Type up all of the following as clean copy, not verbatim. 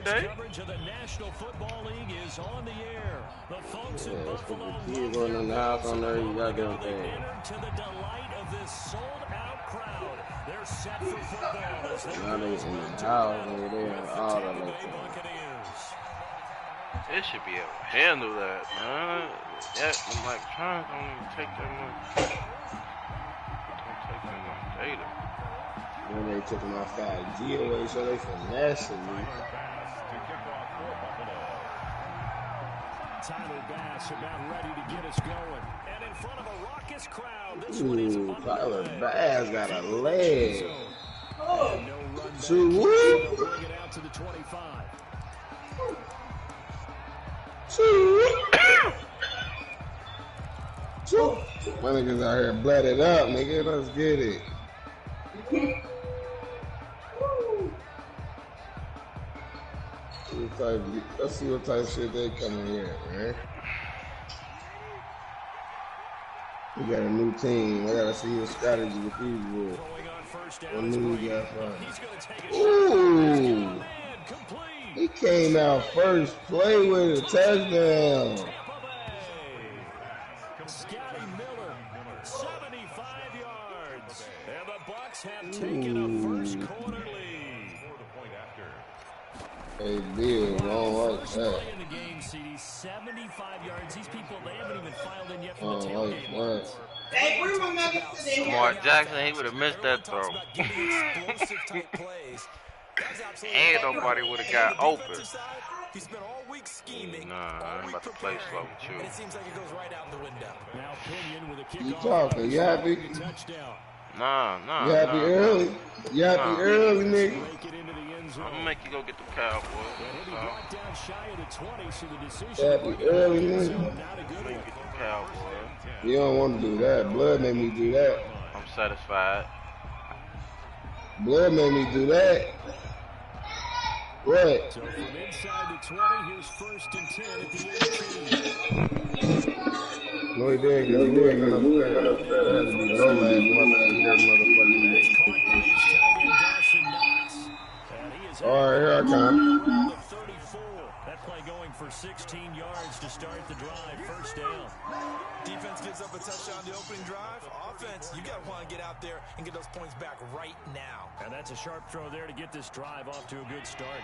birthday. Coverage of the National Football League is on the air. The folks in Buffalo going in the house on there, you got them things. To the delight of this sold-out crowd. They're set for football as they now they in the house over there and all that like They should be able to handle that, man. Yeah, I'm like, trying don't even take that much. Don't take that much data. When they took my 5G away, so they finessing me. Tyler Bass about ready to get us going. And in front of a raucous crowd, this one is Tyler Bass got a leg. Oh. No run back. Bring it out to the 25. My niggas out here blooded up, nigga. Let's get it. Let's see what type of shit they coming here, man. We got a new team. I gotta see his strategy with these boys. What new we got from? Ooh! He came out first play with a touchdown. Scotty Miller, 75 yards. And the Bucs have taken a first quarter lead. Hey, Bill, don't like that. In the game, CD, 75 yards. These people, they haven't even filed in yet for the tailgate. Hey, bring my nuggets to the Mark Jackson, he would have missed that throw. And nobody would have got open. He spent all week scheming. Nah, I ain't about to play slow with you. It seems like it goes right out the window. Now Pinion with a kickoff. You talking? You happy? Touchdown. Nah. You happy early? You happy early, nigga? I'm gonna make you go get the Cowboys. Happy early, nigga. I'm gonna get the Cowboys. You don't want to do that. Blood made me do that. I'm satisfied. Blood made me do that. What? So from inside the 20, here's first and 10 at the 18. No, he didn't. He ain't gonna do that. That had to be no last motherfucker. All right, here I come. 34. That play going for 16 yards to start the drive. First down. Defense gives up a touchdown the opening drive. Offense, you got to want to get out there and get those points back right now. And that's a sharp throw there to get this drive off to a good start.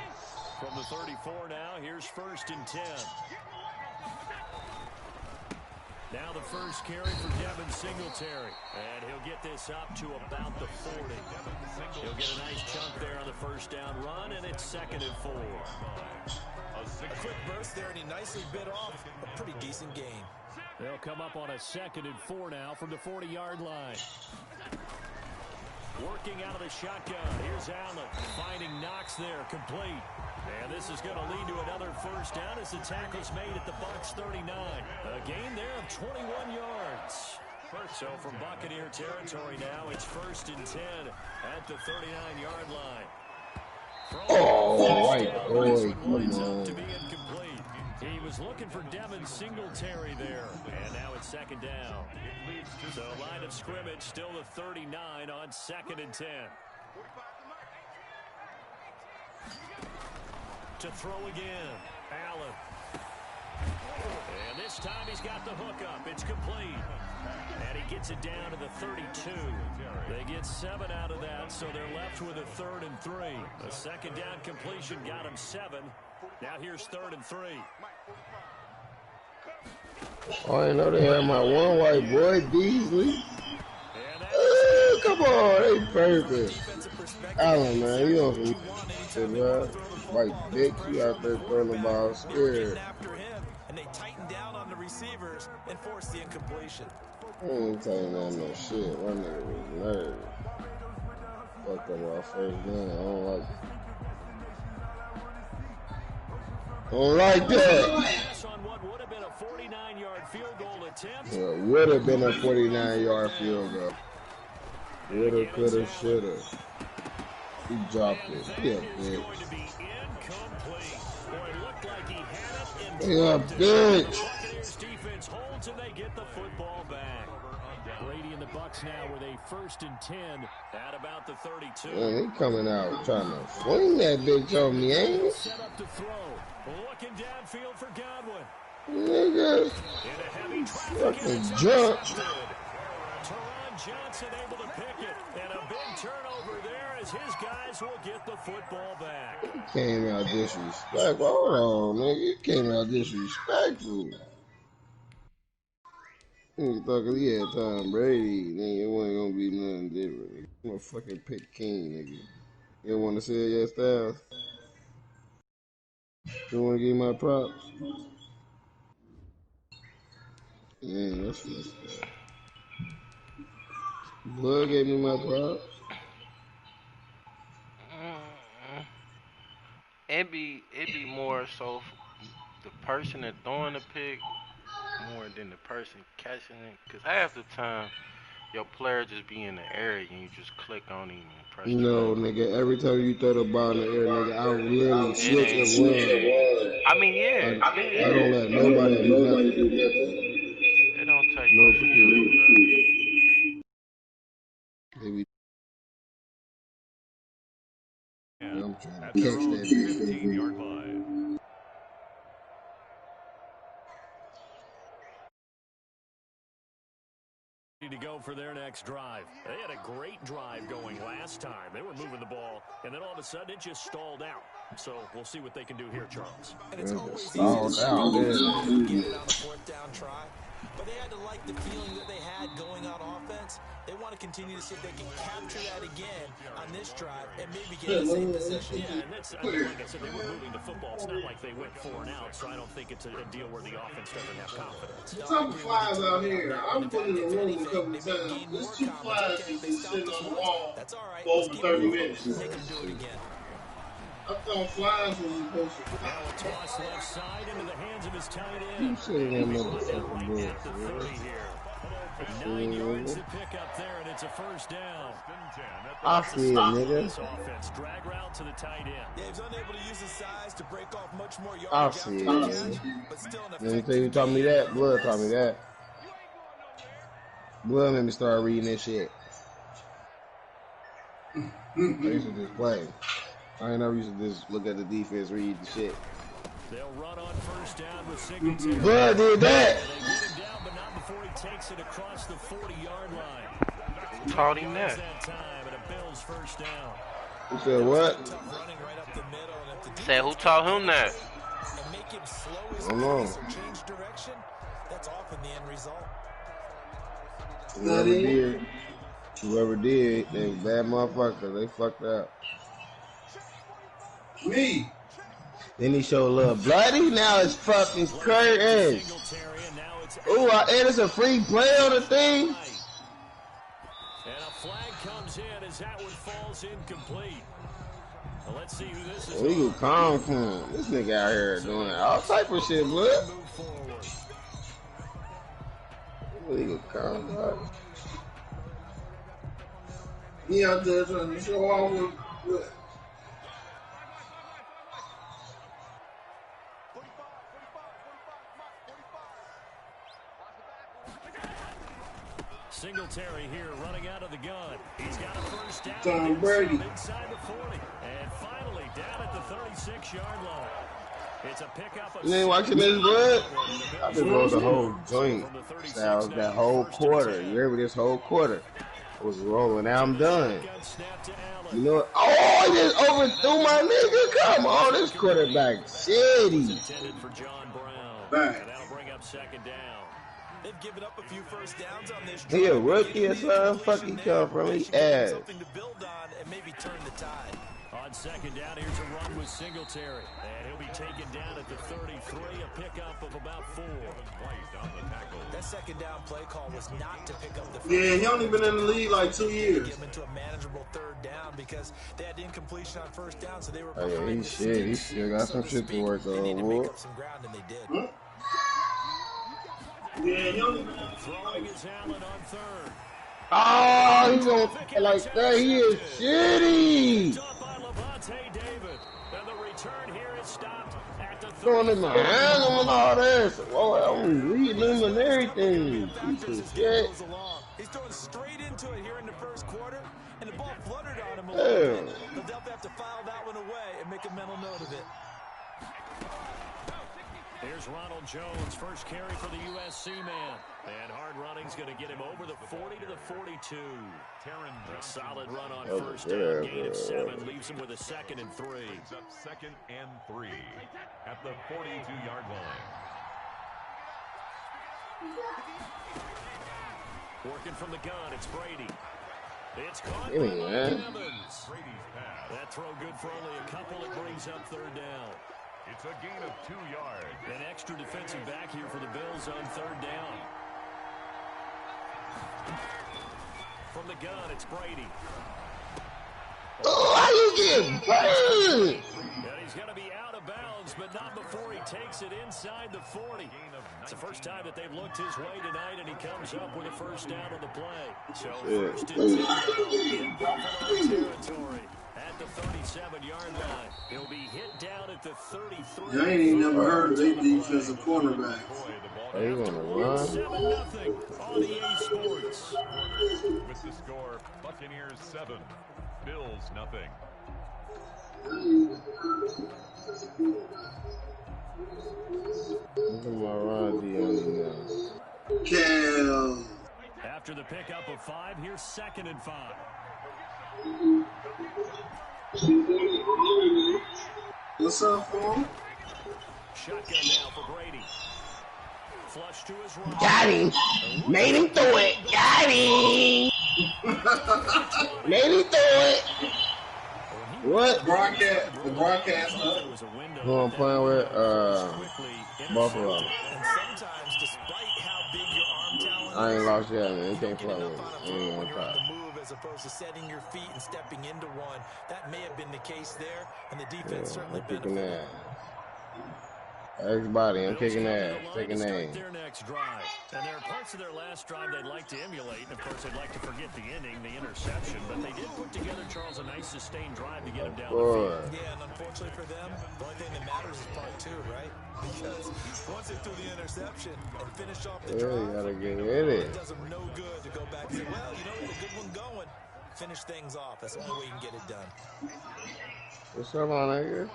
From the 34 now, here's first and 10. Now the first carry for Devin Singletary. And he'll get this up to about the 40. He'll get a nice chunk there on the first down run, and it's second and 4. A quick burst there, and he nicely bit off a pretty decent gain. They'll come up on a second and 4 now from the 40-yard line. Working out of the shotgun. Here's Allen finding Knox there, complete. And this is going to lead to another first down as the tackle's made at the Bucs 39. A gain there of 21 yards. So from Buccaneer territory now, it's first and 10 at the 39-yard line. Oh, white boy, come on. To be incomplete. He was looking for Devin Singletary there. And now it's second down. So line of scrimmage still the 39 on second and 10. To throw again. Allen. And this time he's got the hook up. It's complete. And he gets it down to the 32. They get 7 out of that, so they're left with a 3rd and 3. A second down completion got him 7. Now here's 3rd and 3. Oh, I know they had my one white boy, Beasley. Oh, come on, they perfect. Allen, man, you don't shit, man. White dick, you out there throwing the ball scared. And they tighten down on the receivers and force the incompletion. I ain't telling that no shit. My nigga was nervous. Fucked up our first game. I don't like that. Yeah, would have been a 49-yard field goal. Woulda, coulda, shoulda. He dropped it. Yeah, bitch. Yeah, bitch. Defense holds and they get the football back. Brady in the Bucks now with a 1st and 10 at about the 32. Man, he coming out trying to swing that bitch on me, ain't it? Set up to throw. Looking downfield for Godwin. Nigga. Fucking jump. Teron Johnson able to pick it. And a big turnover there as his guys will get the football back. He came out disrespectful. Hold on, nigga. He came out disrespectful. He thought 'cause he had Tom Brady, nigga, it wasn't gonna be nothing different. I'm gonna fucking pick King, nigga. You don't wanna say your styles? You wanna give my props? Man, that's fucked up. Blood gave me my props. It be more so the person that throwing the pick more than the person catching it. Cause half the time your player just be in the area and you just click on him and press No, the button. nigga, every time you throw the ball in the air, nigga, I would literally switch and run. I mean, yeah. I don't let nobody do nothing. It don't take no skill to do that. Maybe. I'm trying to At catch their own that bitch. 15-yard line. To go for their next drive. They had a great drive going last time. They were moving the ball, and then all of a sudden it just stalled out. So we'll see what they can do here, Charles. And it's always Stalled out, get man. it on the 4th down try. But they had to like the feeling that they had going on offense. They want to continue to see if they can capture that again on this drive and maybe get the same possession. Yeah, and that's, like I said, they were moving the football. It's not like they went 4 and out, so I don't think it's a deal where the offense doesn't have confidence. Some flies out here. I'm putting in the room a couple times. There's 2 flies that's been sitting on the wall for over 30 minutes. Make them do it again. I thought flies was supposed to. Now a toss left side into the hands of his tight end. You said that motherfucking boy. At the 30 here. 9 yards to pick up there, and it's a 1st down. I see it, nigga. This offense, drag route to the tight end. Yeah, he's unable to use his size to break off much more yards. I see it, nigga. But still an Let me effective tell you who taught me that. Blood taught me that. Blood made me start reading this shit. I used to just play. I ain't never used to just look at the defense, read the shit. They'll run on 1st down with Singletary. Blood did that. They get him down, but not before he takes it across the 40-yard line. Taught him that. Time, and a Bills 1st down. You said what? running right up the middle, and if the Say who taught him that? and make him slow his I don't know. pace or change direction, that's often the end result. Whoever did, they bad motherfuckers. They fucked up. Me. Then he showed a little bloody. Now it's fucking curtains. Ooh, and it's a free play on the thing. And a flag comes in as that one falls incomplete. Well, let's see who this is. Legal calm from this nigga out here doing all type of shit, blood. Legal calm. He out there trying to show off with. Singletary here running out of the gun. He's got a 1st down. Tom Brady. Inside the 40. And finally down at the 36-yard line. It's a pickup of You ain't watching this, blood? I've been rolling the whole joint. That whole quarter. You heard me this whole quarter. I was rolling. Now I'm done. You know what? Oh, I just overthrew my nigga. Come on, this quarterback shitty. Intended for John Brown. And that'll bring up 2nd down. They've given up a few 1st downs on this. He a rookie or something? Fuck he come from? He ass. Something to build on and maybe turn the tide. On 2nd down, here's a run with Singletary. And he'll be taken down at the 33, a pickup of about 4. That 2nd down play call was not to pick up the first. Yeah, he only been in the league like 2 years. Get him into a manageable 3rd down because they had incompletion on 1st down, so they were Oh, yeah, behind he the shit. He sticks, still got so some to shit to speak. work They need to on, make boy. up some ground, and they did. Yeah, he only been Throwing his Allen on 3rd. Oh, he don't like that. He is shitty. Up by Levante David. And the return here is stopped at the Throwing in my hand and all this. Oh, I'm reading him and everything. Piece of shit. He's throwing straight him a little bit. He'll definitely have to file that one away and make a mental note of it. Here's Ronald Jones, first carry for the USC man. And hard running's going to get him over the 40 to the 42. A solid run on first down, gain of 7, leaves him with a 2nd and 3. Up 2nd and 3 at the 42-yard line. Working from the gun, it's Brady. It's caught by Evans. That throw good for only a couple. It brings up 3rd down. It's a gain of 2 yards. An extra defensive back here for the Bills on 3rd down. From the gun, it's Brady. Oh, how you getting burned? And he's going to be out of bounds, but not before he takes it inside the 40. It's the first time that they've looked his way tonight, and he comes up with a first down on the play. So first and 10 in Buffalo territory at the 37-yard line. He'll be hit down at the 33. I ain't even never heard of their defensive cornerback. They want to run. 7-0 on EA Sports. With the score, Buccaneers 7, Bills nothing. Look at my Ron D on me now. Cal. After the pickup of 5, here's 2nd and 5. What's up, fool? Shotgun now for Brady. Flush to his right. Got him. Made him throw it. Got him. Made him throw it. What? The broadcast up. Who I'm playing with? Buffalo. And sometimes, despite how big your arm talent I ain't is, lost yet, man. You can't picking play up with on a it. throw Ain't when gonna you're on try. the move as opposed to setting your feet and stepping into one. That may have been the case there, and the defense certainly I'm kicking benefited. ass. Everybody, I'm kicking ass. Taking aim. Their next drive. And there are parts of their last drive they'd like to emulate. And, of course, they'd like to forget the ending, the interception. But they did put together, Charles, a nice sustained drive to get him down the field. Yeah, and unfortunately for them, the only thing that matters is part 2, right? Because once they threw the interception and finish off the drive, You gotta get with it. it does them no good to go back and say, well, you know, we had a good one going. Finish things off. That's the only way you can get it done. What's up, my nigga?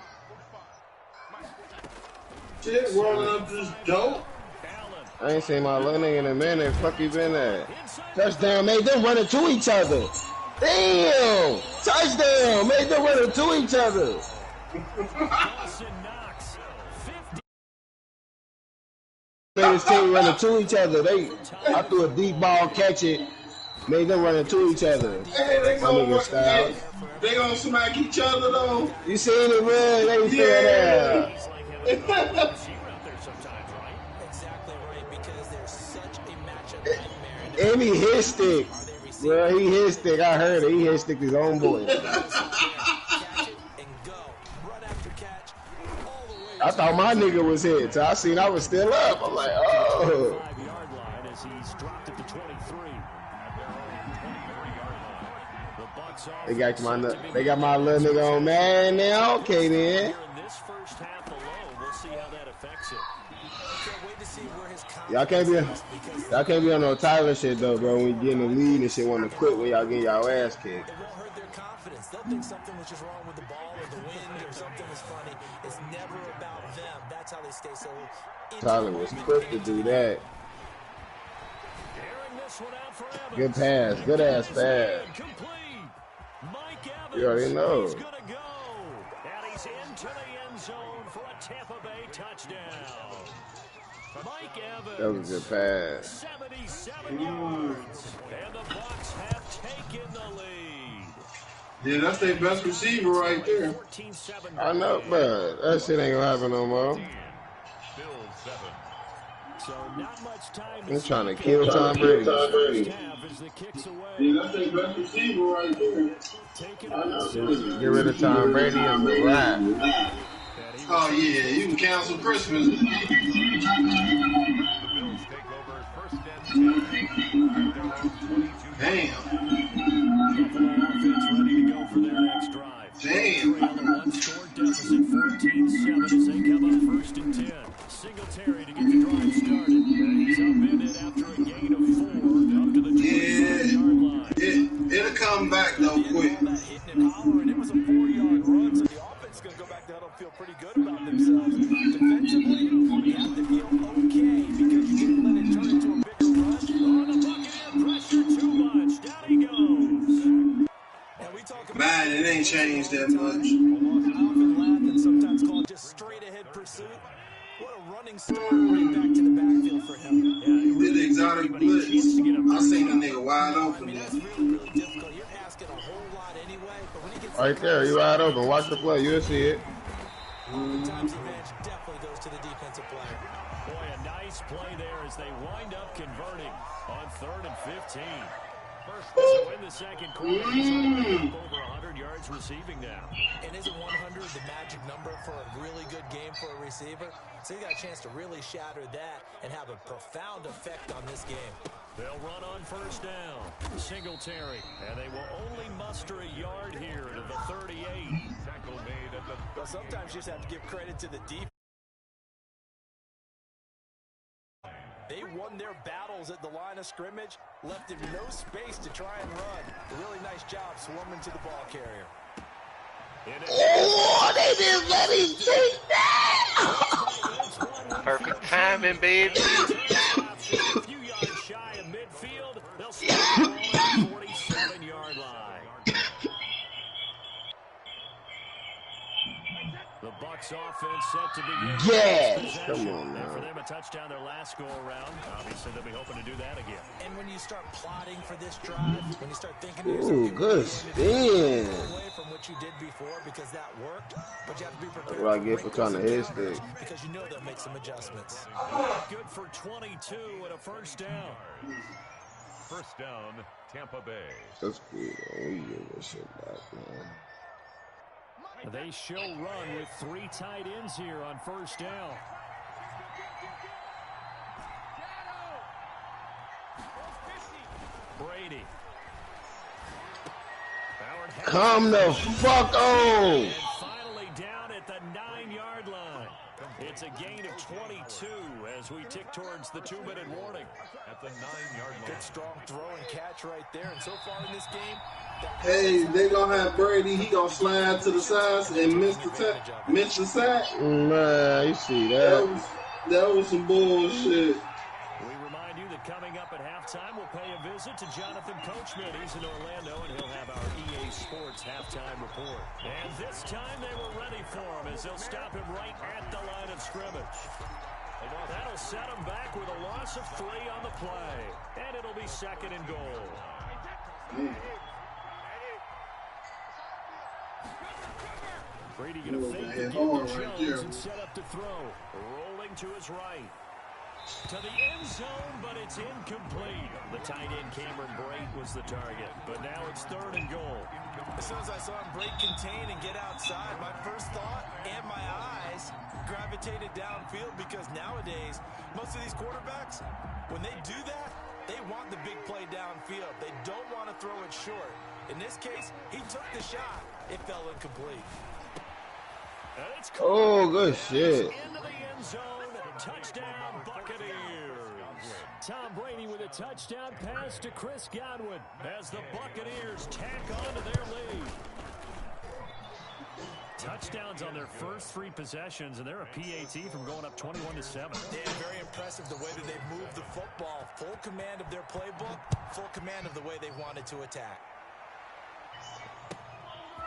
Shit, rolling up this dope. I ain't seen my little nigga in a minute. Fuck you been at? Touchdown, made them running to each other. Damn! Touchdown, made them running to each other. Made his team running to each other. I threw a deep ball, catch it. Made them running to each other. Hey, they gonna smack each other though. You seen it, man? They fell down. Exactly right, because there's such a matchup nightmare. And he hit stick. Well, he hit stick. I heard it. He hit stick his own boy. Catch it and go. Run after catch. All the way. I thought my nigga was hit. So I seen I was still up. I'm like, oh. 5-yard line as he's dropped at the 23. They got my little nigga on man now. Okay then. In this first half alone, we'll see how that affects it. Can't wait to see where his Y'all can't be on no Tyler shit though, bro. When you get in the lead and shit, want to quit when y'all get y'all ass kicked. It won't hurt their confidence. They'll think something was just wrong with the ball or the wind or something was funny. It's never about them. That's how they stay so. Tyler was quick to do that. Good pass, good ass pass. You already know. He's gonna go, and he's into the end zone for a Tampa Bay touchdown. Mike Evans. That was a good pass. 77 yards, and the Bucs have taken the lead. Yeah, that's their best receiver right there. 14-7. I know, but that shit ain't gonna happen no more. Bills 7. So not much time. He's trying to kill Tom Brady. Yeah, that's their best receiver right there. Get rid of Tom Brady and the rap. Oh yeah, you can cancel Christmas. The Bills take over first and 10. Damn. Offense ready to go for their next drive. Damn. On the one-score deficit, 14-7 as they come up first and 10. Singletary to get the drive started. And he's upended after a gain of 4 up to the 25-yard line. It'll come back though quick. Hitting it themselves. Defensively, you have to feel okay because you didn't let it turn into a bigger rush. Oh, the Buccaneer pressure too much. Down he goes. And we talk about Man, it ain't changed that much. I often laugh and sometimes call it just straight ahead pursuit. What a running start right back to the backfield for him. He did the exotic blitz. I seen the nigga wide open. I mean, that's really difficult. You're asking a whole lot anyway, but when he gets Right there, you wide open. Watch the play. You'll see it. oftentimes the advantage definitely goes to the defensive player. Boy, a nice play there as they wind up converting on 3rd and 15. So in the second quarter, he's already up over 100 yards receiving now. And isn't 100 the magic number for a really good game for a receiver? So he got a chance to really shatter that and have a profound effect on this game. They'll run on 1st down. Singletary. And they will only muster a yard here to the 38. Tackle made at the... Well, sometimes you just have to give credit to the defense. They won their battles at the line of scrimmage, left him no space to try and run. A really nice job swarming to the ball carrier. Oh, they didn't let him take that. Perfect timing, baby. A few yards shy of midfield. They'll start the ball at the 47-yard line. The Bucs offense set to begin. Yes! Come on, And for man. them, a touchdown their last go-around. Obviously, they'll be hoping to do that again. And when you start plotting for this drive, when you start thinking to Ooh, yourself, good spin. away from what you did before because that worked, but you have to be prepared. That's what I get for trying to head stick. Because you know they'll make some adjustments. Good for 22 and a 1st down. 1st down, Tampa Bay. That's cool, though. We get this shit back, man. They show run with 3 tight ends here on 1st down. Brady. Come the fuck on. And finally down at the 9-yard line. It's a gain of 22 as we tick towards the 2-minute warning. At the 9-yard line. Good strong throw and catch right there. And so far in this game, Hey, they gonna have Brady. He gonna slide to the sides and miss the sack. Man, you see that? That was some bullshit. We remind you that coming up at halftime, we'll pay a visit to Jonathan Coachman. He's in Orlando, and he'll have our EA Sports halftime report. And this time they were ready for him as they'll stop him right at the line of scrimmage. That'll set him back with a loss of 3 on the play. And it'll be 2nd and goal. Brady going to fake the give to Jones and set up to throw. Rolling to his right. To the end zone, but it's incomplete. The tight end Cameron Brate was the target, but now it's 3rd and goal. as soon as I saw him break contain and get outside, my first thought and my eyes gravitated downfield because nowadays, most of these quarterbacks, when they do that, they want the big play downfield. They don't want to throw it short. In this case, he took the shot. It fell incomplete. Oh, good shit. Into the end zone. Touchdown, Buccaneers. Tom Brady with a touchdown pass to Chris Godwin as the Buccaneers tack on to their lead. Touchdowns on their first 3 possessions, and they're a PAT from going up 21-7. Yeah, very impressive the way that they've moved the football. Full command of their playbook, full command of the way they wanted to attack.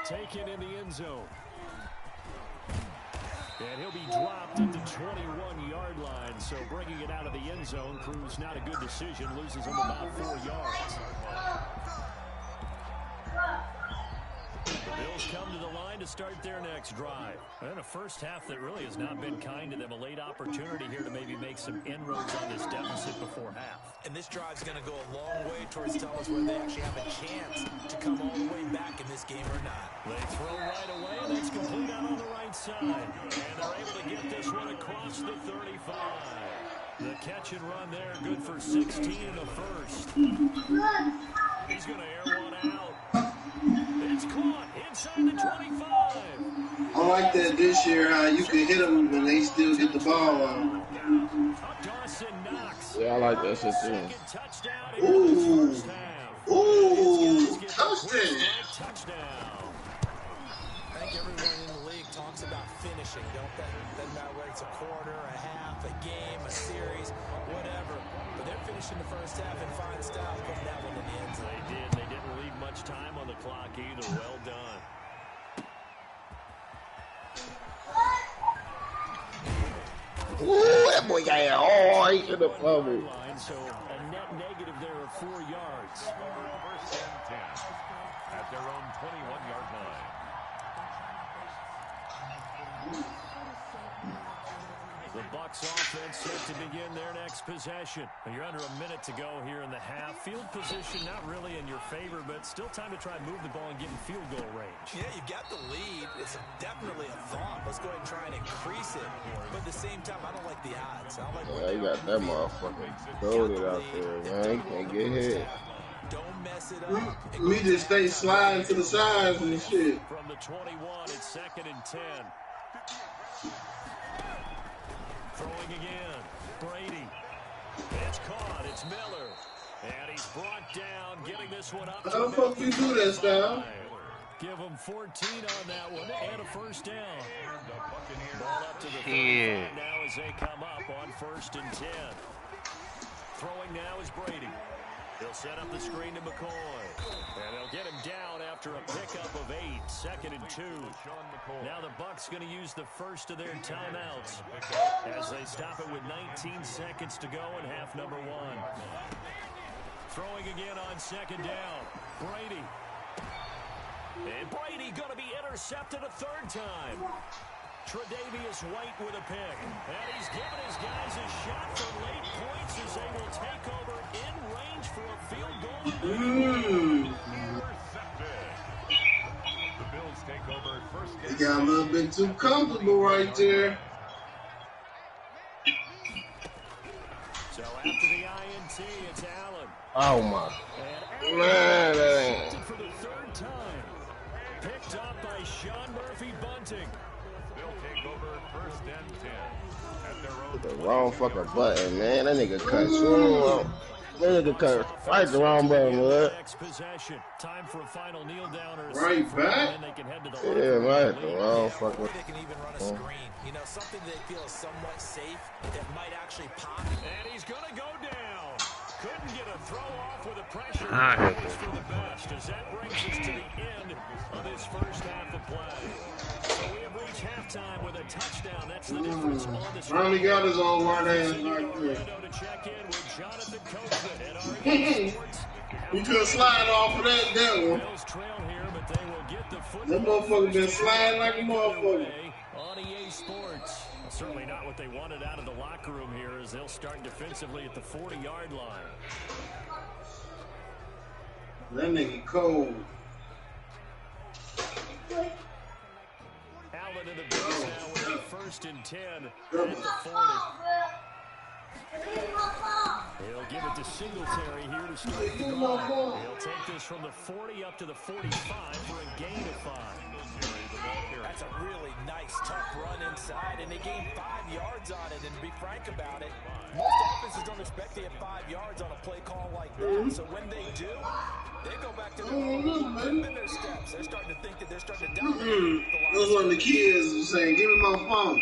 Taken in the end zone. And he'll be dropped at the 21-yard line, so bringing it out of the end zone proves not a good decision, loses him about 4 yards. The Bills come to the line to start their next drive. And a first half that really has not been kind to them. A late opportunity here to maybe make some inroads on this deficit before half. And this drive's going to go a long way towards telling us whether they actually have a chance to come all the way back in this game or not. They throw right away, and that's complete out on the right side. And they're able to get this one across the 35. The catch and run there, good for 16 in the first. He's going to air one out. It's caught inside the 25. I like that this year, how you can hit them and they still get the ball on. Yeah, I like that shit too. Ooh. Ooh. Touchdown. I think everyone in the league talks about finishing. finishing, don't they? Doesn't matter whether it's a quarter, a half, a game, a series, whatever. But they're finishing the first half in fine style, putting that one in the end zone. They did. They didn't leave much time on the clock either. Well done. Ooh, that boy got it hard. He should have fumbled. So a net negative there of 4 yards. First and 10 at their own 21-yard line. The Bucs offense set to begin their next possession. You're under a minute to go here in the half. Field position not really in your favor, but still time to try and move the ball and get in field goal range. Yeah, you've got the lead. It's definitely a thought. Let's go ahead and try and increase it. But at the same time, I don't like the odds. I don't like Yeah, he got that motherfucker goaded out there, man. He can't get hit. Don't mess it up. Me just stay sliding to the sides and shit. From the 21, it's 2nd and 10. Throwing again. Brady. It's caught. It's Miller. And he's brought down, getting this one up. How the fuck you do that, Sal? Give him 14 on that one and a first down. Ball up to the 35 now as they come up on 1st and 10. Throwing now is Brady. He'll set up the screen to McCoy. And they'll get him down after a pickup of 8. 2nd and 2. Now the Bucs going to use the first of their timeouts as they stop it with 19 seconds to go in half number 1. Throwing again on 2nd down. Brady. And Brady going to be intercepted a 3rd time. Tre'Davious White with a pick. And he's given his guys a shot for late points as they will take over in range for a field goal. The Bills take over first. He got a little bit too comfortable right there. So after the INT, it's Allen. Oh, my. Man, that ain't. For the 3rd time. Picked up by Sean Murphy Bunting. They'll take over 1st and 10 at their own. The wrong fucking button, man. That nigga cut so that nigga cut right the wrong button, man. Next possession. Time for a final kneel down or Right back? they can head to the Yeah, right. The wrong fucking. They can even run a screen. You know, something they feel is somewhat safe that might actually pop. And he's going to go down. Couldn't get a throw off with a pressure. Alright. For the best as that brings us to the end of this first half of play. So we have reached halftime with a touchdown. That's the difference on the Finally got his own right hand right there. to check in with Jonathan Coachman at REA Sports. You could slide off of that devil. Bills trail here, but they will get the football. That motherfucker been sliding like a motherfucker. On EA Sports. Certainly not what they wanted out of the locker room here as they'll start defensively at the 40-yard line. That nigga cold. Allen in the base now with a 1st and 10 at the 40. He'll give it to Singletary here to start the drive. He'll take this from the 40 up to the 45 for a gain of 5. That's a really nice, tough run inside, and they gained 5 yards on it. And to be frank about it, most offenses don't expect to get 5 yards on a play call like that. So when they do, they go back to the in their steps. They're starting to think that they're starting to dominate. That's what the kids are saying. Give me my phone.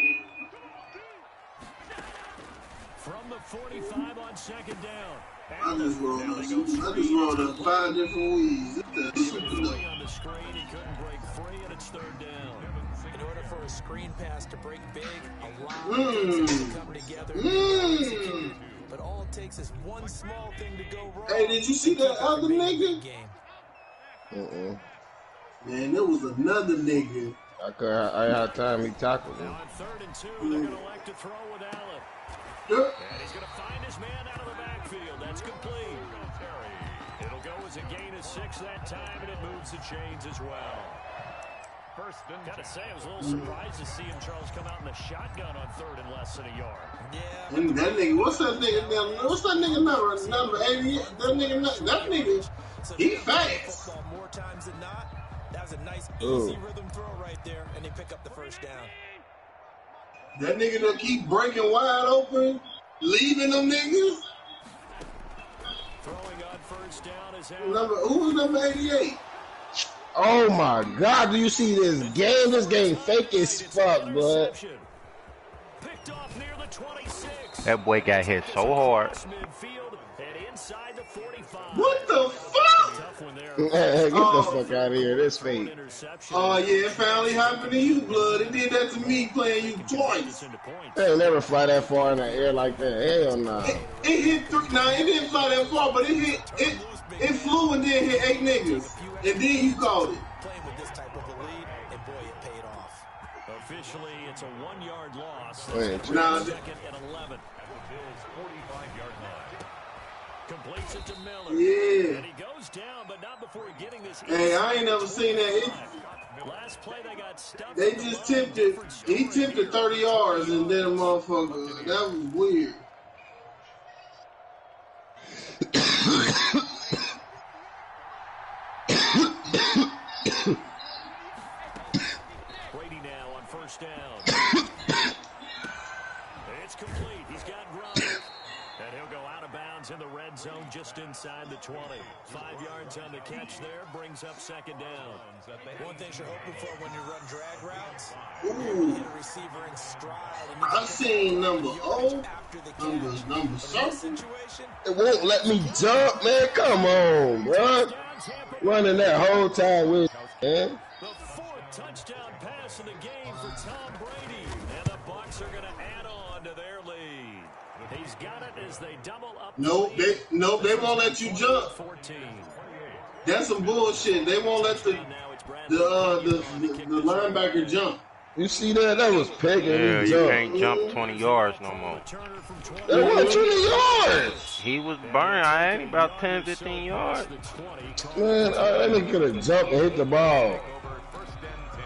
From the 45 on 2nd down. I just rolled up 5 different weeds. Three on the screen, he couldn't break free, and it's 3rd down. In order for a screen pass to break big, a lot of things to come together. But all it takes is one small thing to go wrong. Hey, did you see that other nigga? Man, there was another nigga. I had time he tackled him. Now on 3rd and 2, they're going to elect to throw with Allen. And he's going to find his man out of the backfield. That's complete. It'll go as a gain of 6 that time, and it moves the chains as well. Gotta say, I was a little surprised to see him, Charles, come out in the shotgun on 3rd and less than a yard. Yeah. And that nigga, what's that nigga number 88? That nigga, he fast. Football more times than not. That was a nice, easy rhythm throw right there, and they pick up the 1st down. That nigga that keep breaking wide open, leaving them niggas. Throwing on 1st down is Who was number 88? Oh my God! Do you see this game? This game fake as fuck, bro. Picked off near the 26. That boy got hit so hard. Midfield and inside the 45. What the fuck? Tough one there. Get the fuck out of here. This fake. Oh, yeah, it finally happened to you, blood. It did that to me playing you twice. They ain't never fly that far in the air like that. Hell no. It hit three. Nah, it didn't fly that far, but it flew and then hit 8 niggas. And then you called it. Playing with this type of a lead, and boy, it paid off. Officially, it's a 1-yard loss. Nah, Second and 11. At the Bills' 45-yard line. Completes it to Miller. yeah. And he goes down, but not before getting this. Hey, I ain't never seen that. Last play, they got stuck. They just tipped it. He tipped it 30 yards, and then a motherfucker. That was weird. Brady now on first down. It's complete. He's got Gronk. And he'll go out of bounds in the red zone just inside the 20. 5 yards on the catch there. Brings up second down. One thing you're hoping for when you run drag routes, Ooh. hit a receiver in stride. And I seen number O, number something. It won't let me jump, man. Come on, bro. Running that whole time with man. The 4th touchdown pass of the game for Tom Brady. And the Bucs are going to add on to their lead. He's got it as they double up. Nope, they won't let you jump. 14. That's some bullshit. They won't let the linebacker jump. You see that? That was pegging. Yeah, He you jumped. can't jump 20 yards no more. That wasn't 20 yards. He was burned. I had him about 10, 15 yards. Man, that nigga could have jumped and hit the ball. Over first and 10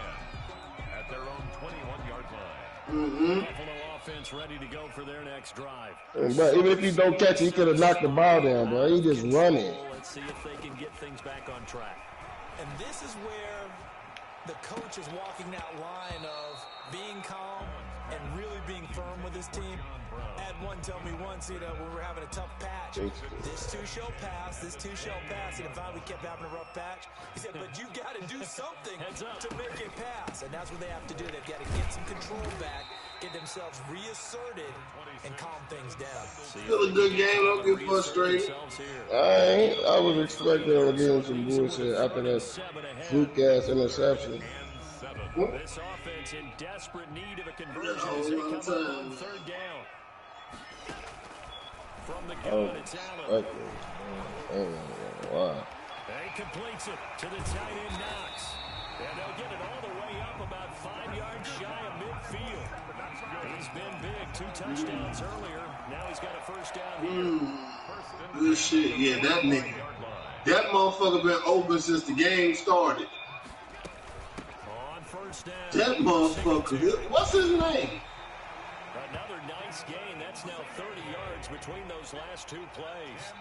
at their own 21-yard line. Buffalo offense ready to go for their next drive. But even if he don't catch it, he could have knocked the ball down, bro. He just running. Let's see if they can get things back on track. And this is where the coach is walking that line of being calm and really being firm with his team. Had one tell me once, when we're having a tough patch, this too shall pass, this too shall pass. And if we kept having a rough patch, he said, but you got to do something to make it pass. And that's what they have to do. They've got to get some control back, get themselves reasserted, and calm things down. Still a good game. Don't get frustrated. I was expecting him to give him some bullshit after that fluke-ass interception. This offense in desperate need of a conversion as they come up on third down. From the gun, it's Allen. Wow. And he completes it to the tight end Knox. And they'll get it all the way up about 5 yards shy of midfield. He's been big. 2 touchdowns earlier. Now he's got a first down here. Good shit. Yeah, that nigga. That motherfucker been open since the game started. On first down. That motherfucker. What's his name? Another nice gain. That's now 30 yards between those last 2 plays.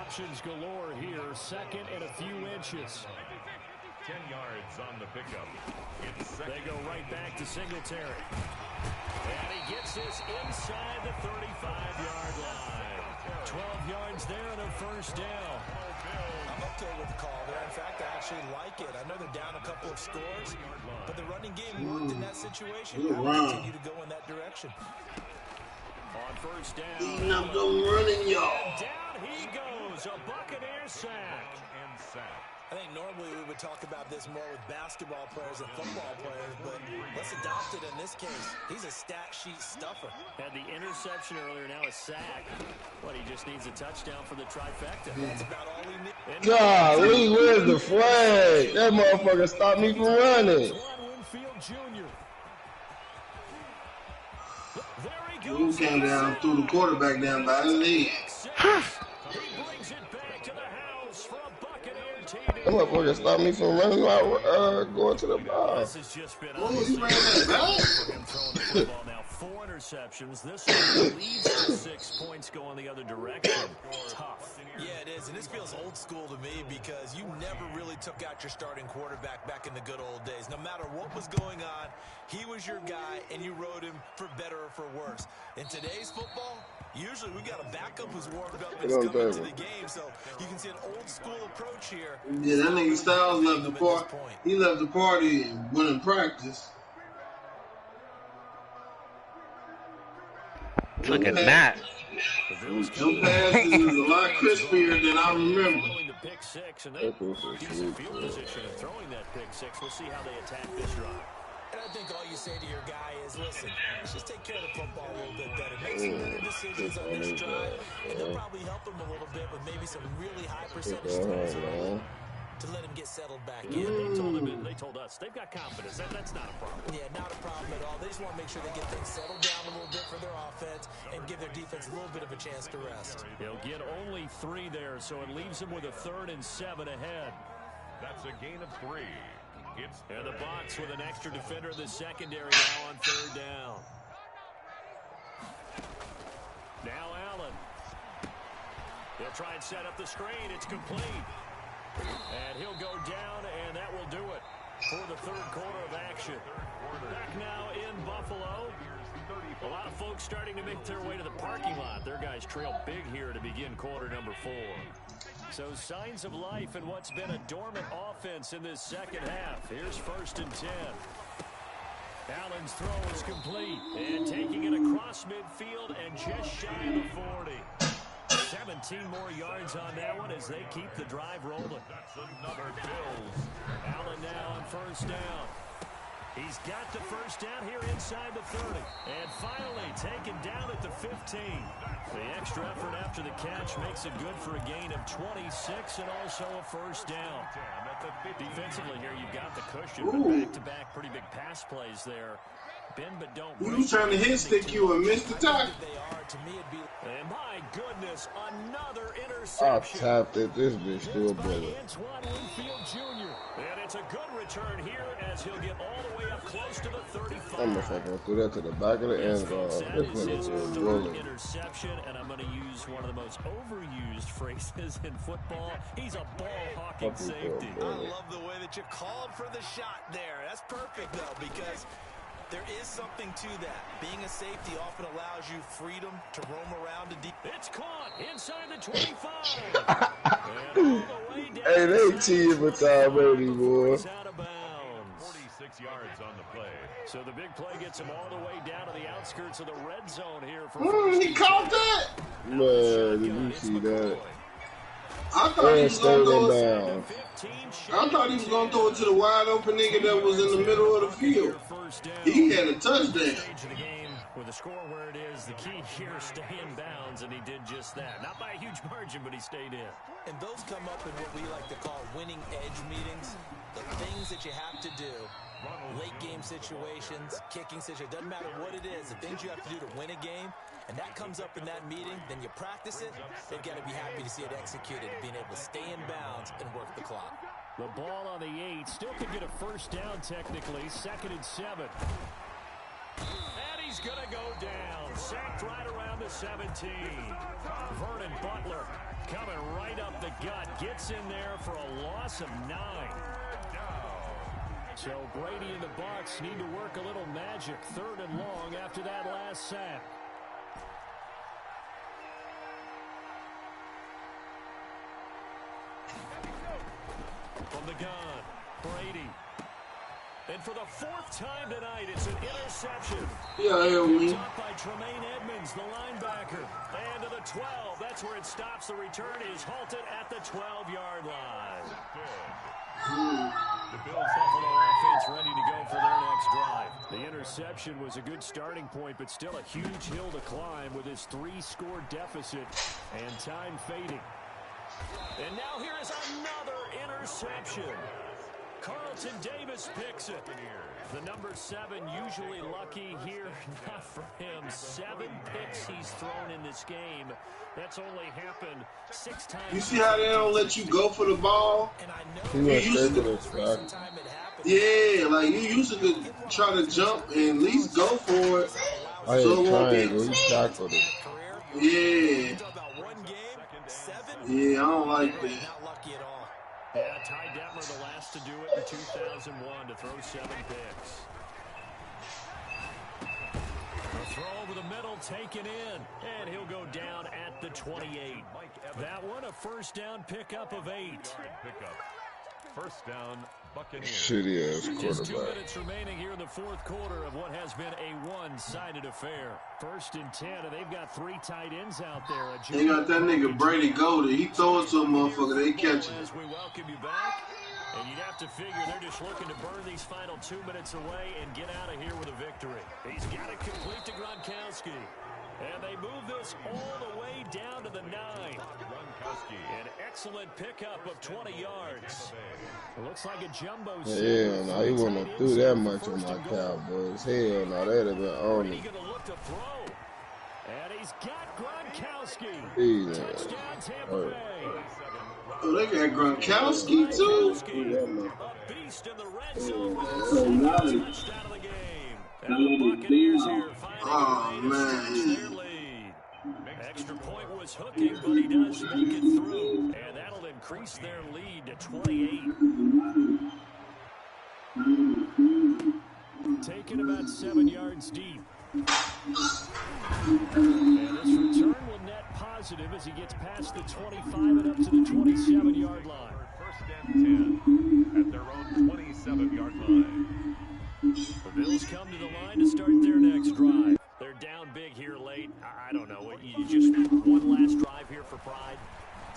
Options galore here. Second and a few inches. 10 yards on the pickup. They go right back to Singletary. And he gets this inside the 35-yard line. 12 yards there and a first down. I'm okay with the call there. In fact, I actually like it. I know they're down a couple of scores, but the running game worked in that situation. I will continue to go in that direction. On first down. Eating up the running, y'all. Down he goes. A Buccaneer sack. I think normally we would talk about this more with basketball players and football players, but let's adopt it in this case. He's a stat sheet stuffer. Had the interception earlier, now a sack. But he just needs a touchdown for the trifecta. That's about all he needs. Golly, where's the flag? That motherfucker stopped me from running. Winfield Jr. Who came down, threw the quarterback down by his leg. That motherfucker stopped me from running out, going to the ball. Oh, he ran that back? Now 4 interceptions. This one leads to 6 points going the other direction. Tough. Yeah, it is. And this feels old school to me because you never really took out your starting quarterback back in the good old days. No matter what was going on, he was your guy, and you rode him for better or for worse. In today's football, Usually we got a backup who's warmed up and is coming to the game, so you can see an old school approach here. Yeah, that nigga Styles left the party. He left the party and went in practice. Took a nap. Them passes is a lot crispier than I remember. Pick six, and they decent field position of throwing that pick six. We'll see how they attack this drive. And I think all you say to your guy is, listen, let's just take care of the football a little bit better. Make some better decisions on this drive, and they'll probably help him a little bit with maybe some really high percentage throws to let him get settled back in. They told us they've got confidence. That's not a problem. Yeah, not a problem at all. They just want to make sure they get things settled down a little bit for their offense and give their defense a little bit of a chance to rest. He'll get only 3 there, so it leaves him with a 3rd and 7 ahead. That's a gain of 3. And the box with an extra defender in the secondary now on 3rd down. Now Allen. He'll try and set up the screen. It's complete. And he'll go down, and that will do it for the 3rd quarter of action. Back now in Buffalo. A lot of folks starting to make their way to the parking lot. Their guys trail big here to begin quarter number 4. So signs of life in what's been a dormant offense in this second half. Here's 1st and 10. Allen's throw is complete. And taking it across midfield and just shy of the 40. 17 more yards on that one as they keep the drive rolling. That's another Bills. Allen now on 1st down. He's got the 1st down here inside the 30. And finally taken down at the 15. The extra effort after the catch makes it good for a gain of 26 and also a 1st down. Defensively here, you've got the cushion, but back-to-back pretty big pass plays there. Bend but don't break. You trying to hit stick you and missed the tackle. And my goodness, another interception. I tapped it. This bitch still bullet. And it's a good return here as he'll get all the way up close to the 35. I'm gonna throw that to the back of the end guard. This nigga still bullet. Interception, and I'm going to use one of the most overused phrases in football. He's a ball-hawking safety. I love the way that you called for the shot there. That's perfect, though, because there is something to that. Being a safety often allows you freedom to roam around the deep. It's caught inside the 25. And all the way down. Hey, they cheating with Tom Brady, boy. Out of bounds. 46 yards on the play. So the big play gets him all the way down to the outskirts of the red zone here for He caught that. Man, did you see that? I thought he was gonna throw it. I thought he was gonna throw it to the wide open nigga that was in the middle of the field. He had a touchdown. With the score where it is, the key here, stay in bounds, and he did just that. Not by a huge margin, but he stayed in. And those come up in what we like to call winning edge meetings. The things that you have to do, late game situations, kicking situations, doesn't matter what it is, the things you have to do to win a game, and that comes up in that meeting, then you practice it, they've got to be happy to see it executed, being able to stay in bounds and work the clock. The ball on the 8, still could get a 1st down technically, 2nd and 7. And he's going to go down. Sacked right around the 17. Vernon Butler coming right up the gut. Gets in there for a loss of 9. So Brady and the Bucs need to work a little magic. 3rd and long after that last sack. From the gun, Brady. And for the 4th time tonight, it's an interception. Yeah, me. Up by Tremaine Edmonds, the linebacker. And to the 12. That's where it stops. The return is halted at the 12-yard line. The Bills Buffalo offense ready to go for their next drive. The interception was a good starting point, but still a huge hill to climb with his 3-score deficit and time fading. And now here is another interception. Carlton Davis picks it. The number 7 usually lucky here. Not for him. 7 picks he's thrown in this game. That's only happened 6 times. You see how they don't let you go for the ball? You used to, yeah, like you used to try to jump and at least go for it. I so ain't trying, he tackled it. Yeah. Yeah, I don't like that. Yeah, Ty Detmer, the last to do it in 2001, to throw 7 picks. A throw over the middle ball taken in, and he'll go down at the 28. That one, a first down pickup of 8. First down, Buccaneers. Shitty ass Just 2 quarterback. minutes remaining here in the fourth quarter of what has been a one-sided affair. 1st and 10, and they've got 3 tight ends out there. They got that nigga Brady Golden. He throw it to a motherfucker, they catch it. As we welcome you back, and you'd have to figure they're just looking to burn these final 2 minutes away and get out of here with a victory. He's got it complete to Gronkowski. And they move this all the way down to the 9. An excellent pickup of 20 yards. It looks like a jumbo. Hell no, he wouldn't have threw that much on my Cowboys. Hell no, that'd have been on him. And he's got Gronkowski. Jesus. Oh, they got Gronkowski too. A beast in the red zone with his second touchdown of the game. And the Buccaneers here finding their lead. Extra point was hooking, but he does make it through. And that'll increase their lead to 28. Taken about 7 yards deep. And this return will net positive as he gets past the 25 and up to the 27-yard line. First and 10 at their own 27-yard line. The Bills come to the line to start their next drive. They're down big here late. I don't know. You just one last drive here for pride.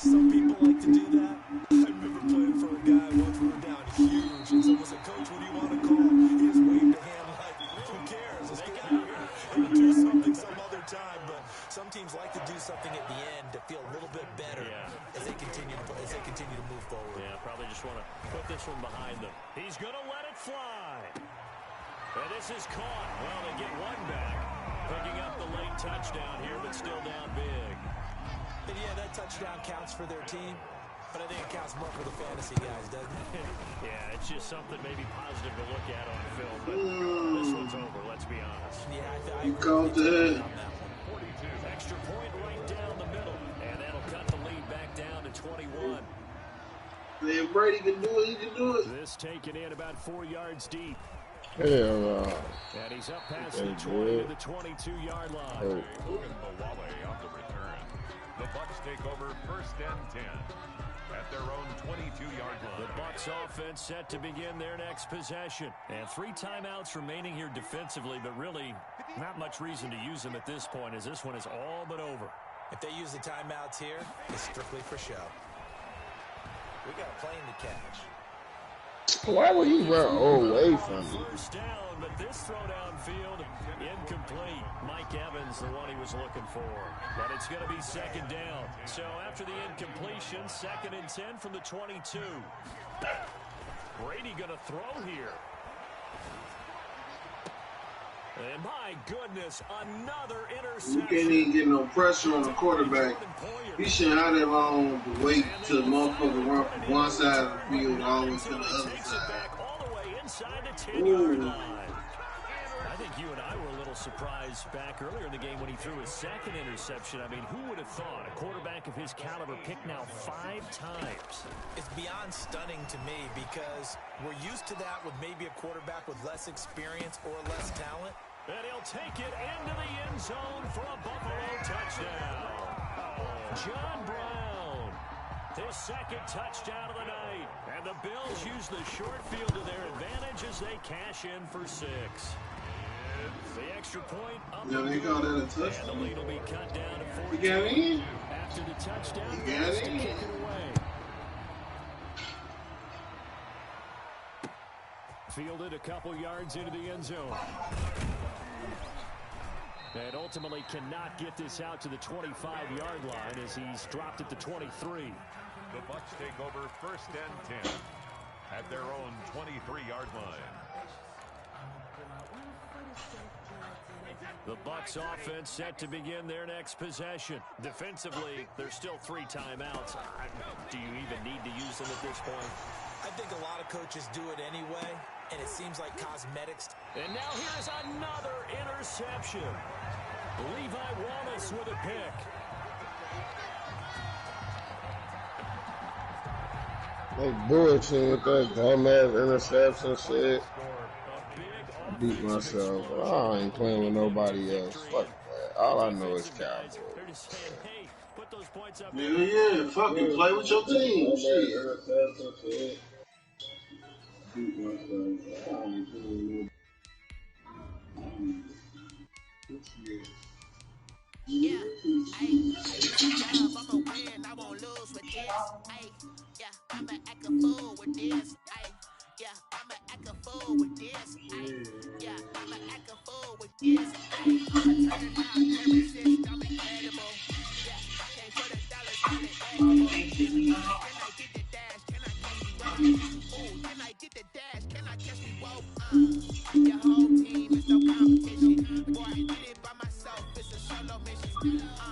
Some people like to do that. I remember playing for a guy once we were down huge, and someone said, "Coach, what do you want to call?" He just waved a hand like, "Who cares? Let's get out here and do something some other time." But some teams like to do something at the end to feel a little bit better as they continue to move forward. Yeah, probably just want to put this one behind them. He's going to let it fly. And this is caught. Well, they get one back. Picking up the late touchdown here, but still down big. And yeah, that touchdown counts for their team, but I think it counts more for the fantasy guys, doesn't it? Yeah, it's just something maybe positive to look at on film, but this one's over, let's be honest. Yeah, I You called that. Extra point right down the middle, and that'll cut the lead back down to 21. Man, Brady can do it, he can do it. This taken in about 4 yards deep. Hell no. And he's up past the 20 to the 22-yard line. On the return. The Bucs take over first and 10 at their own 22-yard line. The Bucs offense set to begin their next possession. And 3 timeouts remaining here defensively, but really not much reason to use them at this point as this one is all but over. If they use the timeouts here, it's strictly for show. We got a plane to catch. Why would he run away from me? First down, but this throw downfield incomplete. Mike Evans, the one he was looking for. But it's going to be second down. So after the incompletion, 2nd and 10 from the 22. Brady going to throw here. And my goodness, another interception. You can't even get no pressure on the quarterback. He shouldn't have that long to wait till the motherfucker run from one side of the field all the way to the other side. All the way inside the 10-yard line. I think you and I were a little surprised back earlier in the game when he threw his 2nd interception. I mean, who would have thought a quarterback of his caliber picked now 5 times? It's beyond stunning to me because we're used to that with maybe a quarterback with less experience or less talent. And he'll take it into the end zone for a Buffalo touchdown. John Brown, his 2nd touchdown of the night. And the Bills use the short field to their advantage as they cash in for 6. The extra point up. Yeah, they call that a touchdown. And the lead will be cut down to 14. You got in? After the touchdown, You got to in? kick it away. Fielded a couple yards into the end zone. And ultimately cannot get this out to the 25-yard line as he's dropped at the 23. The Bucs take over first and 10 at their own 23-yard line. The Bucs offense set to begin their next possession. Defensively, there's still 3 timeouts. Do you even need to use them at this point? I think a lot of coaches do it anyway, and it seems like cosmetics. And now here's another interception. Levi Wallace with a pick. They bullshit with that dumbass interception shit. A big beat myself. I ain't playing with nobody else. Fuck that. All I know is Cowboys. Yeah, fuck it. Play with your team. Shit. Beat myself. I ain't playing with Yeah, ayy, it's a job, I'ma win, I won't lose with this, ayy, yeah, I'ma act a fool with this, ayy, yeah, I'ma act a fool with this, ayy, yeah, I'ma act a fool with this, ayy, I turn it out, every system incredible, yeah, can't put $1, call it edible, can I get the dash, can I catch me rope, ooh, can I get the dash, can I catch me rope, your whole team is no competition. Boy, I did it by myself, it's a solo mission.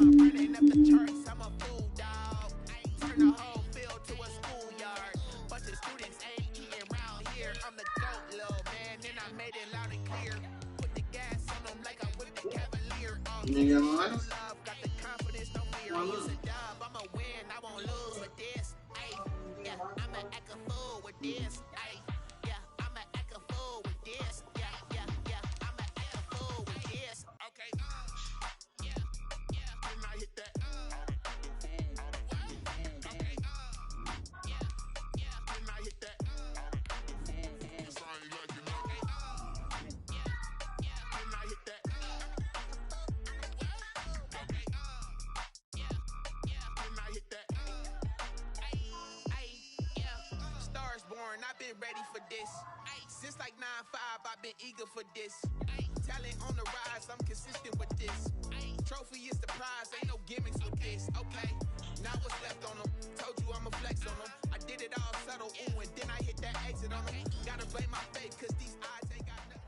Running up the charts, I'm a fool, dog. Turn the whole field to a schoolyard. Bunch of students ain't eating round here. I'm the GOAT, little man, and I made it loud and clear. Put the gas on them like I whipped the Cavalier. No love, got the confidence, no fear. It's a dub, I'ma win, I won't lose with this. Ay, yeah, I'ma act a fool with this. Ay, yeah, I'ma act a fool with this. I'ma act a fool with this. Okay, yeah, can I hit that? Okay, yeah, can I hit that? It's only like you know. Can I hit that? Okay, can I hit that? Stars born, I've been ready for this. Since like 9-5, I've been eager for this. Talent on the rise, I'm consistent with this. Trophy is the prize, ain't no gimmicks with this. Okay, now what's left on them? Told you I'ma flex on them. I did it all subtle, ooh, and then I hit that exit on them. Gotta blame my faith, cause these odds ain't got nothing.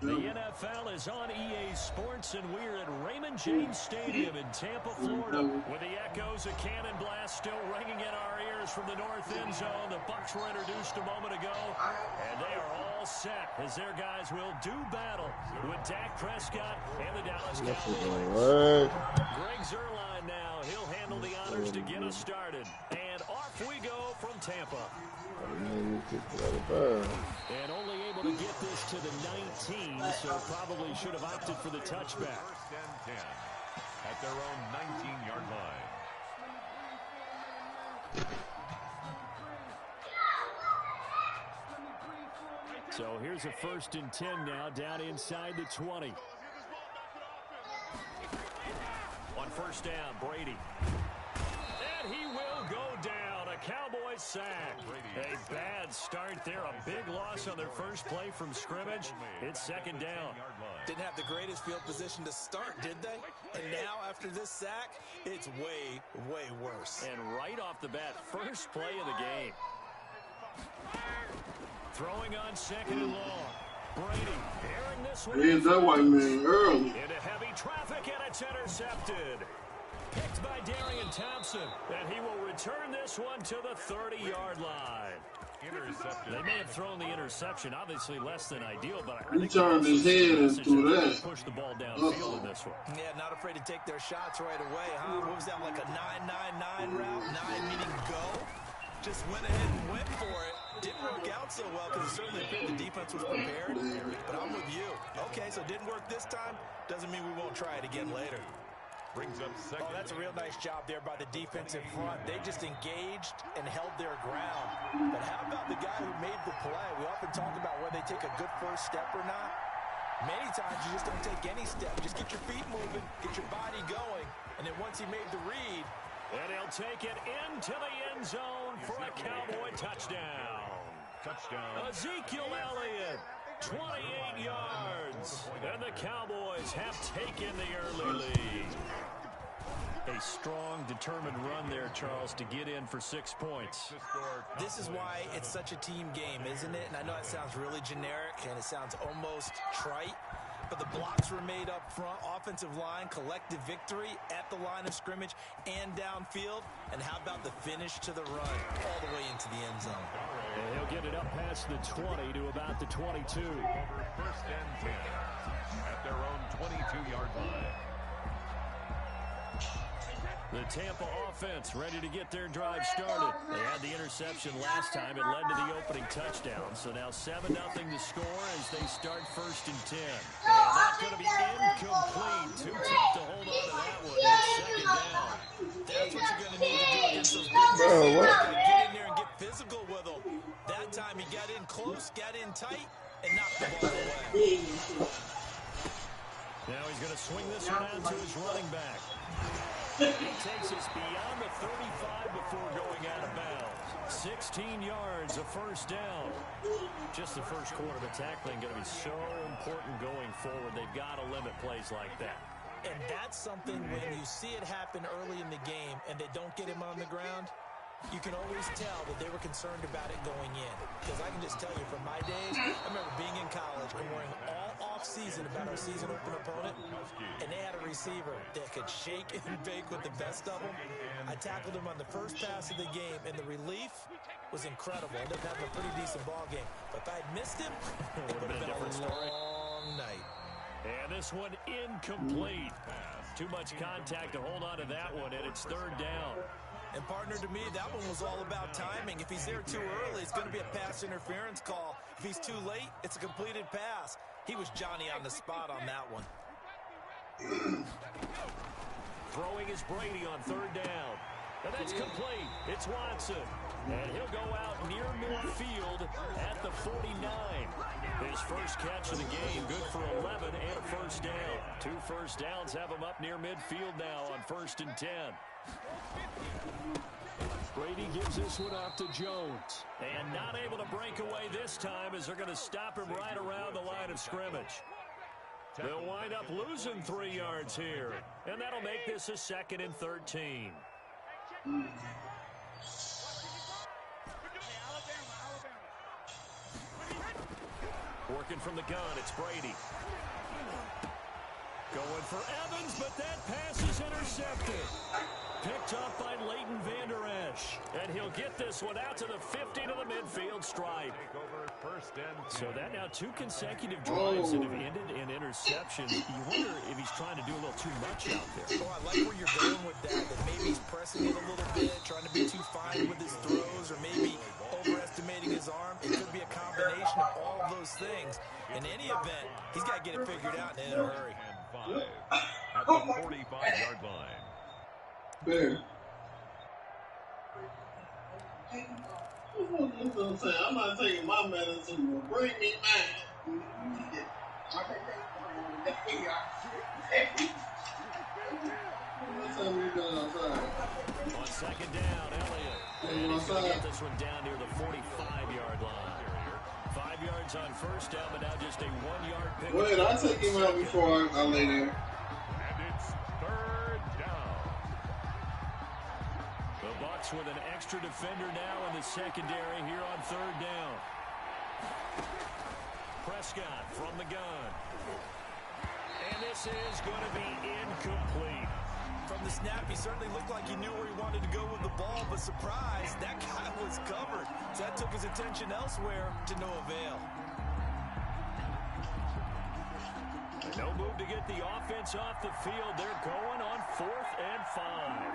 The NFL is on EA Sports, and we're at Raymond James Stadium in Tampa, Florida, with the echoes of Cannon Blast still ringing in our ears from the north end zone. The Bucs were introduced a moment ago, and they are all set as their guys will do battle with Dak Prescott and the Dallas Cowboys. Greg Zuerlein now, he'll handle the honors to get us started. And off we go from Tampa. And only able to get this to the 19, so probably should have opted for the touchback. First and 10 at their own 19-yard line. So here's a 1st and 10 now, down inside the 20. On 1st down, Brady. And he will go down. A Cowboys sack. A bad start there. A big loss on their first play from scrimmage. It's 2nd down. Didn't have the greatest field position to start, did they? And now, after this sack, it's way, way worse. And right off the bat, first play of the game. Throwing on 2nd and long. Brady airing this one. Here's that white man early. Into heavy traffic, and it's intercepted. Picked by Darian Thompson, and he will return this one to the 30-yard line. Intercepted. They may have thrown the interception, obviously less than ideal, but I He think turned his head and threw that. Push the ball downfield in this one. Yeah, not afraid to take their shots right away, huh? What was that, like a 9-9-9 route? 9 meaning go? Just went ahead and went for it. Didn't work out so well because it certainly appeared the defense was prepared. But I'm with you. Okay, so it didn't work this time. Doesn't mean we won't try it again later. Brings up 2nd. Oh, that's a real nice job there by the defense in front. They just engaged and held their ground. But how about the guy who made the play? We often talk about whether they take a good first step or not. Many times you just don't take any step. Just get your feet moving, get your body going, and then once he made the read, and he'll take it into the end zone for a Cowboy touchdown. Touchdown. Ezekiel Elliott, 28 yards. And the Cowboys have taken the early lead. A strong, determined run there, Charles, to get in for 6 points. This is why it's such a team game, isn't it? And I know it sounds really generic and it sounds almost trite, but the blocks were made up front, offensive line, collective victory at the line of scrimmage and downfield. And how about the finish to the run all the way into the end zone? And he'll get it up past the 20 to about the 22. Over 1st and 10 at their own 22-yard line. The Tampa offense ready to get their drive started. They had the interception last time. It led to the opening touchdown. So now 7-0 to score as they start 1st and 10. And that's going to be incomplete. Too tough to hold on to that one. It's 2nd down. That's what you're going to need to do against those big receivers. You got to get in there and get physical with them. That time he got in close, got in tight, and knocked the ball away. Now he's going to swing this one out to his running back. He takes us beyond the 35 before going out of bounds. 16 yards, a 1st down. Just the first quarter, the tackling going to be so important going forward. They've got to limit plays like that. And that's something when you see it happen early in the game and they don't get him on the ground, you can always tell that they were concerned about it going in. Because I can just tell you from my days, I remember being in college and worrying all off-season about our season open opponent, and they had a receiver that could shake and bake with the best of them. I tackled him on the first pass of the game, and the relief was incredible. I ended up having a pretty decent ball game. But if I had missed him, it would have been a long night. And this one incomplete. Too much contact to hold on to that one, and it's 3rd down. And partner, to me, that one was all about timing. If he's there too early, it's going to be a pass interference call. If he's too late, it's a completed pass. He was Johnny on the spot on that one. Throwing is Brady on 3rd down. And that's complete. It's Watson. And he'll go out near midfield at the 49. His first catch of the game, good for 11 and a 1st down. 2 first downs have him up near midfield now on 1st and 10. Brady gives this one off to Jones. And not able to break away this time as they're going to stop him right around the line of scrimmage. They'll wind up losing 3 yards here. And that'll make this a 2nd and 13. Working from the gun, it's Brady. Going for Evans, but that pass is intercepted. Picked up by Leighton Vander Esch. And he'll get this one out to the 50 to the midfield stripe. So that now 2 consecutive drives that have ended in interceptions. You wonder if he's trying to do a little too much out there. Oh, I like where you're going with that maybe he's pressing it a little bit, trying to be too fine with his throws, or maybe overestimating his arm. It could be a combination of all of those things. In any event, he's got to get it figured out and in a hurry. At the 45-yard line. Man. That's what I'm saying. I'm not taking my medicine. Bring me mine. What time you done outside? On 2nd down, Elliott. And he's going to get this one down near the 45-yard line. 5 yards on 1st down, but now just a 1-yard pick. Wait, I'll take him out before I lay there. And it's 3rd down. The Bucs with an extra defender now in the secondary here on 3rd down. Prescott from the gun. And this is going to be incomplete. From the snap, he certainly looked like he knew where he wanted to go with the ball, but surprise, that guy was covered. So that took his attention elsewhere to no avail. No move to get the offense off the field. They're going on 4th and 5.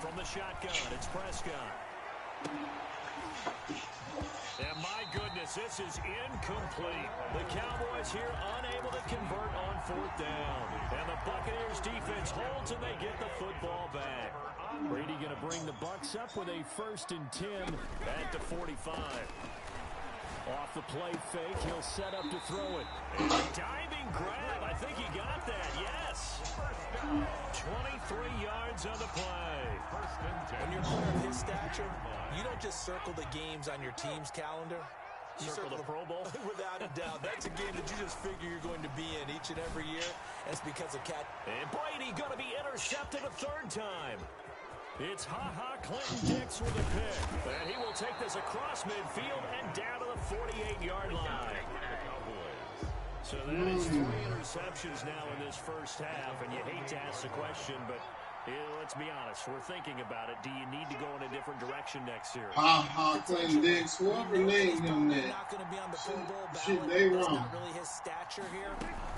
From the shotgun, it's Prescott. And my goodness, this is incomplete. The Cowboys here unable to convert on 4th down. And the Buccaneers defense holds and they get the football back. Brady going to bring the Bucs up with a 1st and 10 at the 45. Off the play fake, he'll set up to throw it. And a diving grab, I think he got that, yes. 23 yards on the play. When you're a player of his stature, you don't just circle the games on your team's calendar. You circle the Pro Bowl? Without a doubt. That's a game that you just figure you're going to be in each and every year. That's because of Cat. And Brady going to be intercepted a 3rd time. It's Ha-Ha Clinton Dix with a pick. And he will take this across midfield and down to the 48-yard line. So that is 3 interceptions now in this first half. And you hate to ask the question, but let's be honest. We're thinking about it. Do you need to go in a different direction next series. Clinton Diggs, whoever named him that. Not going to be on the Pro Bowl Shit, ballot. they That's wrong. not really his stature here,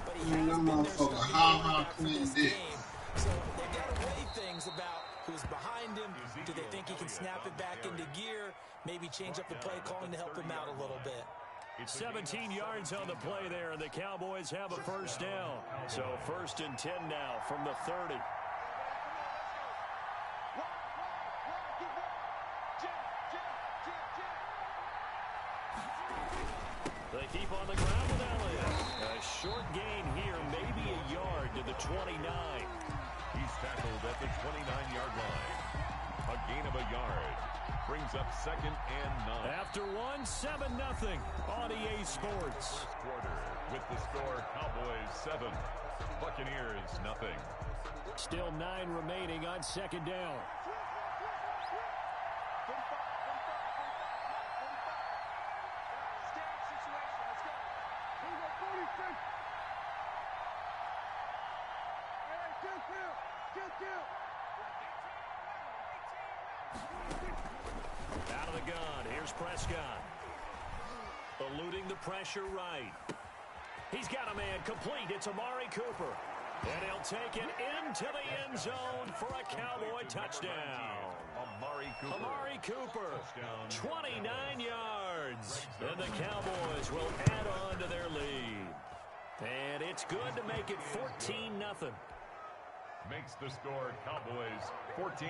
but he Man, has that been their motherfucker, starting quarterback for Clinton this Diggs. game. So they got to weigh things about who's behind him. Do they think he can snap it back into gear? Maybe change up the play calling to help him out a little bit. 17 yards on the play there, and the Cowboys have a first down. So 1st and 10 now from the 30. They keep on the ground with Elliott. A short gain here, maybe a yard to the 29. He's tackled at the 29-yard line. A gain of a yard. Brings up 2nd and 9. After 7-0 on EA Sports. First quarter with the score Cowboys 7, Buccaneers 0. Still 9 remaining on 2nd down. Out of the gun, here's Prescott. Eluding the pressure right. He's got a man complete. It's Amari Cooper. And he'll take it into the end zone for a Cowboy touchdown. Amari Cooper, 29 yards. And the Cowboys will add on to their lead. And it's good to make it 14-0. Makes the score Cowboys 14.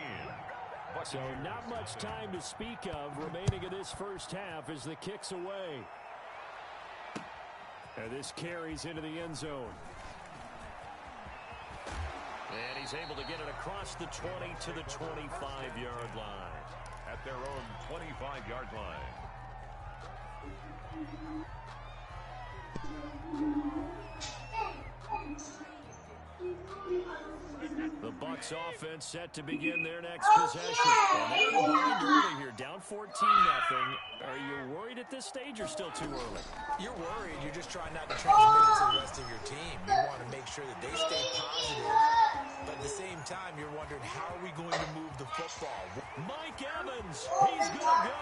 So not much time to speak of remaining in this first half as the kick's away. And this carries into the end zone. And he's able to get it across the 20 to the 25-yard line. At their own 25-yard line. The Bucs offense set to begin their next possession. And they're behind early here, down 14-0. Are you worried at this stage or still too early? You're worried. You're just trying not to transmit it to the rest of your team. You want to make sure that they stay positive. But at the same time, you're wondering, how are we going to move the football? Mike Evans, he's going to go.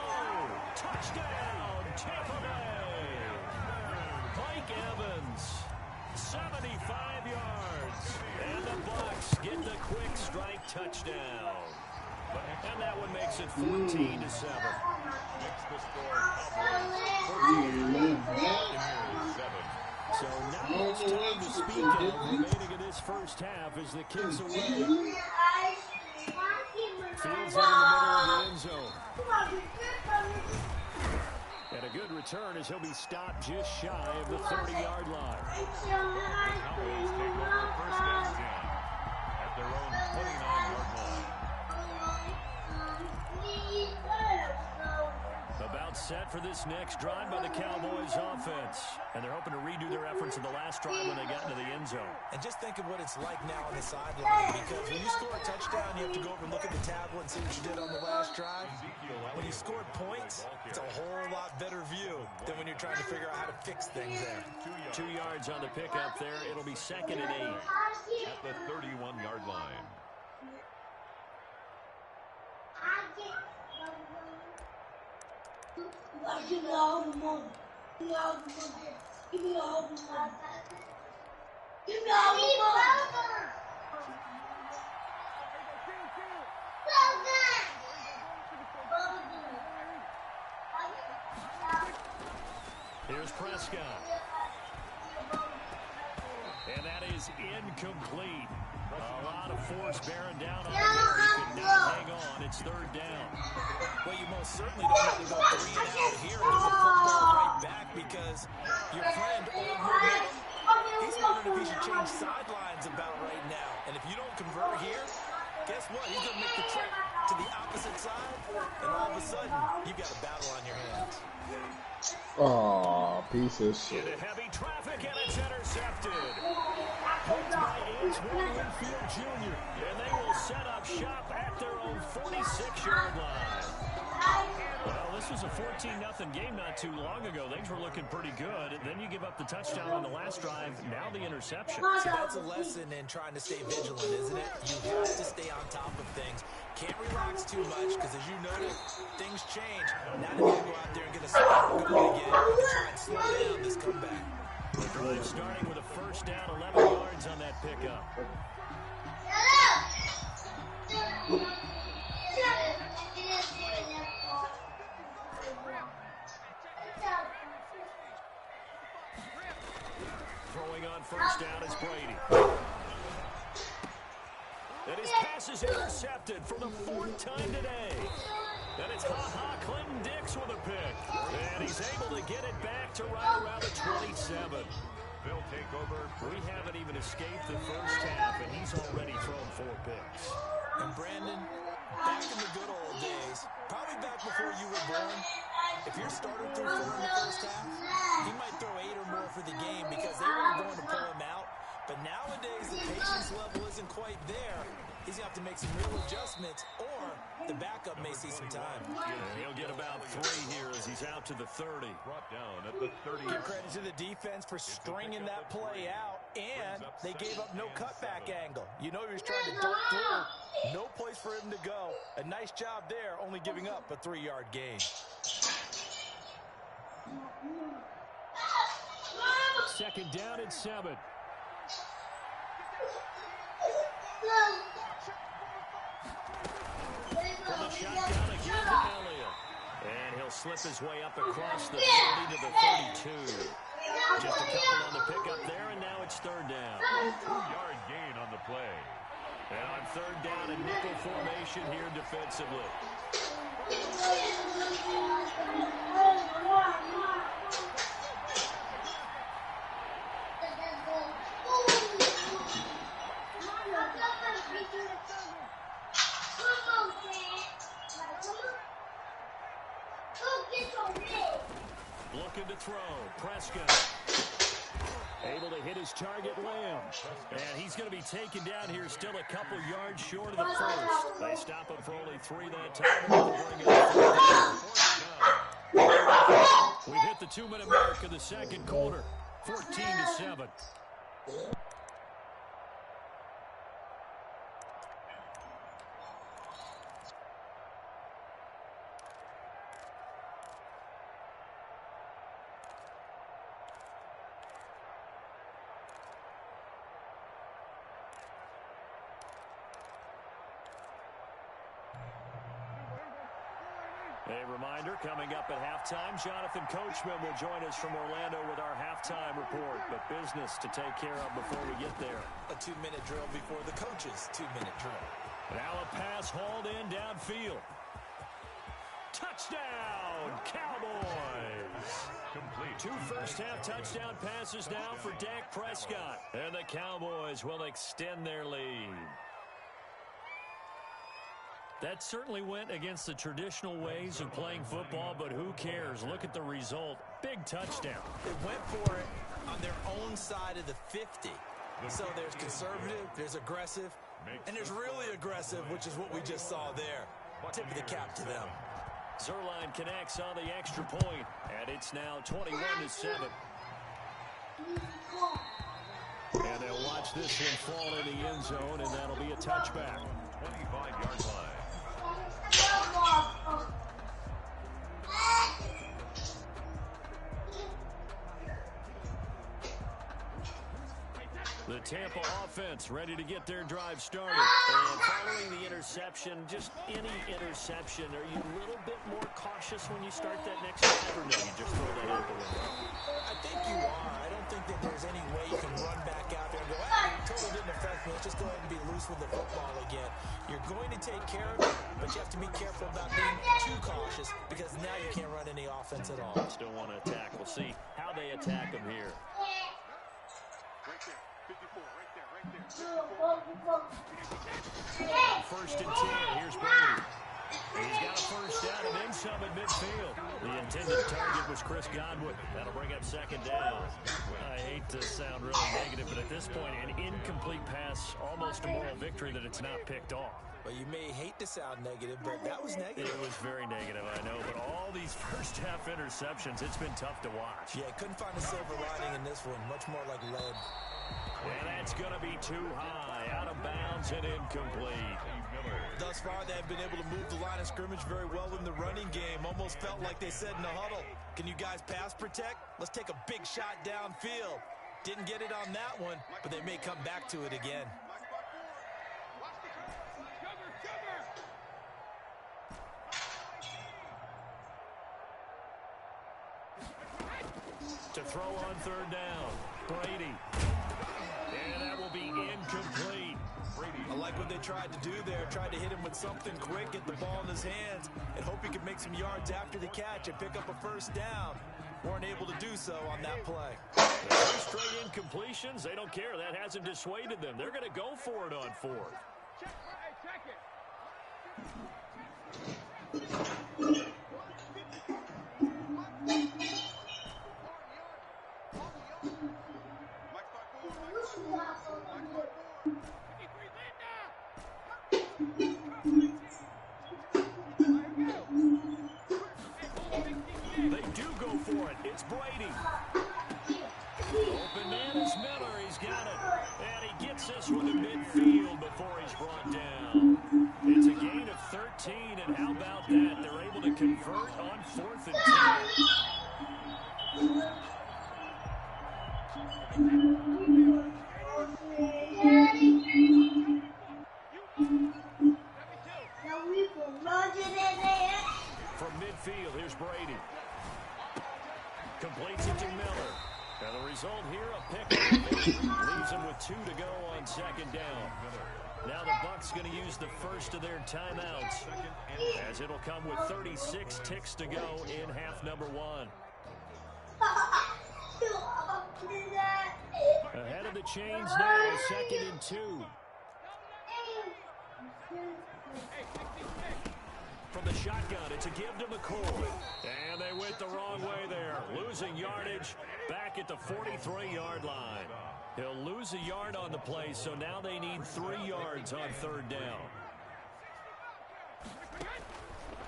Touchdown, Tampa Bay. Mike Evans, 75 yards. And the Bucs get the quick strike touchdown. And that one makes it 14-7. Makes the score Cowboys 14. So not much time to speak of remaining in this first half as the kick's away. Fields in the middle of the end zone. And a good return as he'll be stopped just shy of the 30-yard line. The Cowboys take over 1st and 10 at their own 29-yard line. About set for this next drive by the Cowboys offense. And they're hoping to redo their efforts in the last drive when they got into the end zone. And just think of what it's like now on the sideline, because when you score a touchdown, you have to go over and look at the tablet and see what you did on the last drive. When you scored points, it's a whole lot better view than when you're trying to figure out how to fix things there. 2 yards on the pickup there. It'll be 2nd and 8. At the 31-yard line. Give me all the money. Give me all the money. Give me all the money. Give me all the money. Here's Prescott. And that is incomplete. A lot of force bearing down on him. He could not hang on. It's 3rd down. Well, you most certainly don't have to go 3 and out here and get the football right back, because your friend, Old Momentum, he's wondering if he should change sidelines about right now. And if you don't convert here, guess what? He's going to make the trip to the opposite side, and all of a sudden, you've got a battle on your hands. Oh, piece of shit. Into heavy traffic, and it's intercepted. Picked by Antoine Winfield Jr. And they will set up shop at their own 46-yard line. Well, this this was a 14-0 game not too long ago. Things were looking pretty good. Then you give up the touchdown on the last drive. Now the interception. So that's a lesson in trying to stay vigilant, isn't it? You have to stay on top of things. Can't relax too much because, as you noted, things change. Now they got to go out there and get a spark going again and try and slow down this comeback. The drive starting with a first down, 11 yards on that pickup. Throwing on first down is Brady. And his pass is intercepted for the 4th time today. And it's Clinton Dix with a pick. And he's able to get it back to right around the 27. They'll take over. We haven't even escaped the first half, and he's already thrown 4 picks. And Brandon, back in the good old days, probably back before you were born, if your starter threw 4 in the first half, he might throw 8 or more for the game because they weren't going to pull him out. But nowadays, the patience level isn't quite there. He's going to have to make some real adjustments, or the backup may see some time. He'll get about 3 here as he's out to the 30. Brought down at the 30. Give credit to the defense for stringing that play out, and they gave up no cutback angle. You know he was trying to dart through. No place for him to go. A nice job there, only giving up a 3-yard gain. Second down and 7. From the shotgun again to Elliott. And he'll slip his way up across the 30 to the 32. Just a couple on the pickup there, and now it's 3rd down. 2-yard gain on the play. And on 3rd down, a nickel formation here defensively. Looking to throw. Prescott. Able to hit his target, Lamb. And he's going to be taken down here, still a couple yards short of the first. They stop him for only 3 that time. We've hit the 2-minute mark of the second quarter. 14-7. A reminder, coming up at halftime, Jonathan Coachman will join us from Orlando with our halftime report. But business to take care of before we get there. A 2-minute drill before the coach's 2-minute drill. Now a pass hauled in downfield. Touchdown, Cowboys! Complete. 2 first-half touchdown passes now for Dak Prescott. And the Cowboys will extend their lead. That certainly went against the traditional ways of playing football, but who cares? Look at the result. Big touchdown. They went for it on their own side of the 50. So there's conservative, there's aggressive, and there's really aggressive, which is what we just saw there. Tip of the cap to them. Zerline connects on the extra point, and it's now 21-7. And they'll watch this one fall in the end zone, and that'll be a touchback. 25-yard line. The Tampa offense ready to get their drive started. And following the interception, just any interception, are you a little bit more cautious when you start that next drive, or no, you just throw that out the window? I think you are. I don't think that there's any way you can run back out there and go, hey, totally didn't affect me. Let's just go ahead and be loose with the football again. You're going to take care of it, but you have to be careful about being too cautious because now you can't run any offense at all. Still want to attack. We'll see how they attack them here. Right there. 54, right there, right there. 1st and 10. Here's Brady. He's got a first down and then some at midfield. The intended target was Chris Godwin. That'll bring up 2nd down. I hate to sound really negative, but at this point, an incomplete pass, almost a moral victory that it's not picked off. Well, you may hate to sound negative, but that was negative. It was very negative, I know. But all these those first half interceptions, it's been tough to watch. Yeah, couldn't find a silver lining in this one. Much more like lead. And that's going to be too high. Out of bounds and incomplete. Thus far, they have been able to move the line of scrimmage very well in the running game. Almost felt like they said in the huddle, can you guys pass protect? Let's take a big shot downfield. Didn't get it on that one, but they may come back to it again. To throw on third down, Brady. And that will be incomplete. I like what they tried to do there. Tried to hit him with something quick, get the ball in his hands, and hope he could make some yards after the catch and pick up a first down. Weren't able to do so on that play. Three straight incompletions, they don't care. That hasn't dissuaded them. They're going to go for it on fourth. They do go for it. It's Brady. Open man is Miller. He's got it. And he gets this one to midfield before he's brought down. It's a gain of 13, and how about that? They're able to convert on 4th and 10. From midfield, here's Brady. Completes it to Miller. And the result here, a pick. Leaves him with 2 to go on second down. Now the Bucs going to use the first of their timeouts, as it'll come with 36 ticks to go in half number 1. Ahead of the chains now, 2nd and 2. From the shotgun, it's a give to McCoy. And they went the wrong way there. Losing yardage back at the 43-yard line. He'll lose a yard on the play, so now they need 3 yards on third down.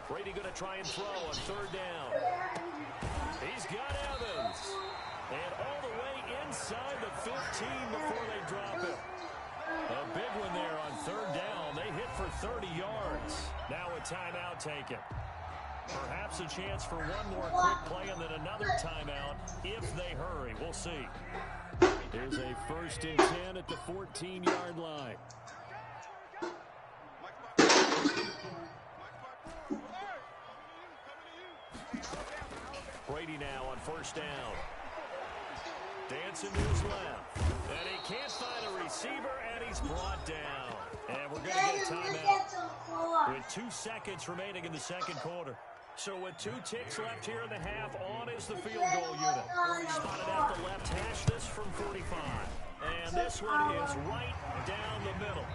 Brady going to try and throw on third down. He's got Evans. And all the way inside the 15 before they drop it. A big one there on third down. They hit for 30 yards. Now a timeout taken. Perhaps a chance for one more quick play and then another timeout if they hurry. We'll see. Here's a 1st and 10 at the 14-yard line. Brady now on 1st down. Dancing to his left. And he can't find a receiver, and he's brought down. And we're going to get a timeout with 2 seconds remaining in the second quarter. So with 2 ticks left here in the half, on is the field goal unit. Spotted at the left hash, this from 45. And this one is right down the middle.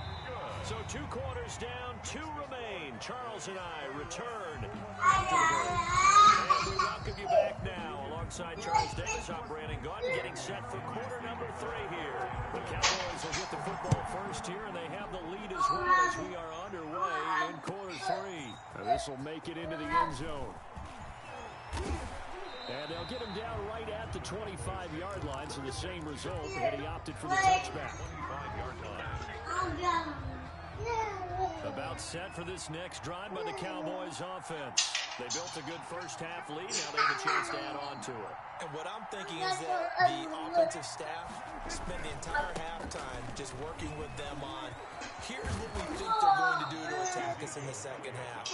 So 2 quarters down, 2 remain. Charles and I return after the break. And we welcome you back now alongside Charles Davis, I'm Brandon Gunn, getting set for quarter number 3 here. The Cowboys will get the football first here, and they have the lead as well as we are underway in quarter 3. And this will make it into the end zone. And they'll get him down right at the 25-yard line, so the same result, and he opted for the touchback. 25-yard line. About set for this next drive by the Cowboys offense. They built a good first half lead. Now they have a chance to add on to it. And what I'm thinking is that the offensive staff spent the entire halftime just working with them on, here's what we think they're going to do to attack us in the second half.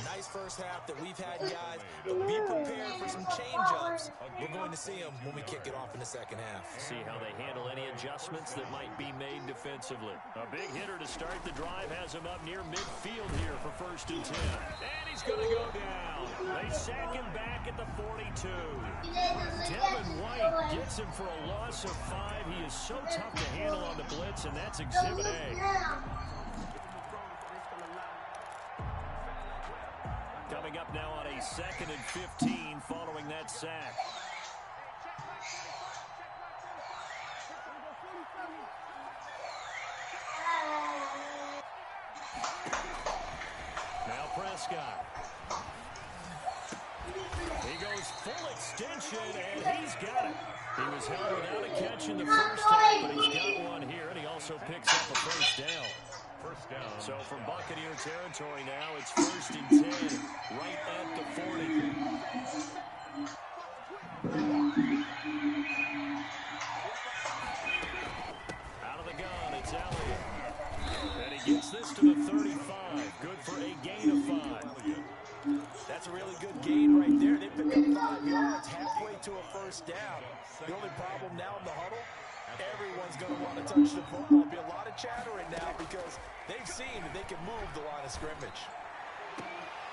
Nice first half that we've had, guys, but be prepared for some change-ups. We're going to see them when we kick it off in the second half. See how they handle any adjustments that might be made defensively. A big hitter to start the drive has him up near midfield here for 1st and 10. And he's going to go down. They sack him back at the 42. Devin White gets him for a loss of 5. He is so tough to handle on the blitz, and that's Exhibit A. Coming up now on a 2nd and 15 following that sack. Now Prescott. extension, and he's got it. He was held without a catch in the first half, but he's got one here, and he also picks up a first down. First down. So from Buccaneer territory now, it's 1st and 10, right at the 40. Out of the gun, it's Elliott. And he gets this to the 35. Good for a gain of 5. That's a really good gain right there. They pick up 5 yards halfway to a first down. The only problem now in the huddle, everyone's going to want to touch the football. There'll be a lot of chattering now because they've seen that they can move the line of scrimmage.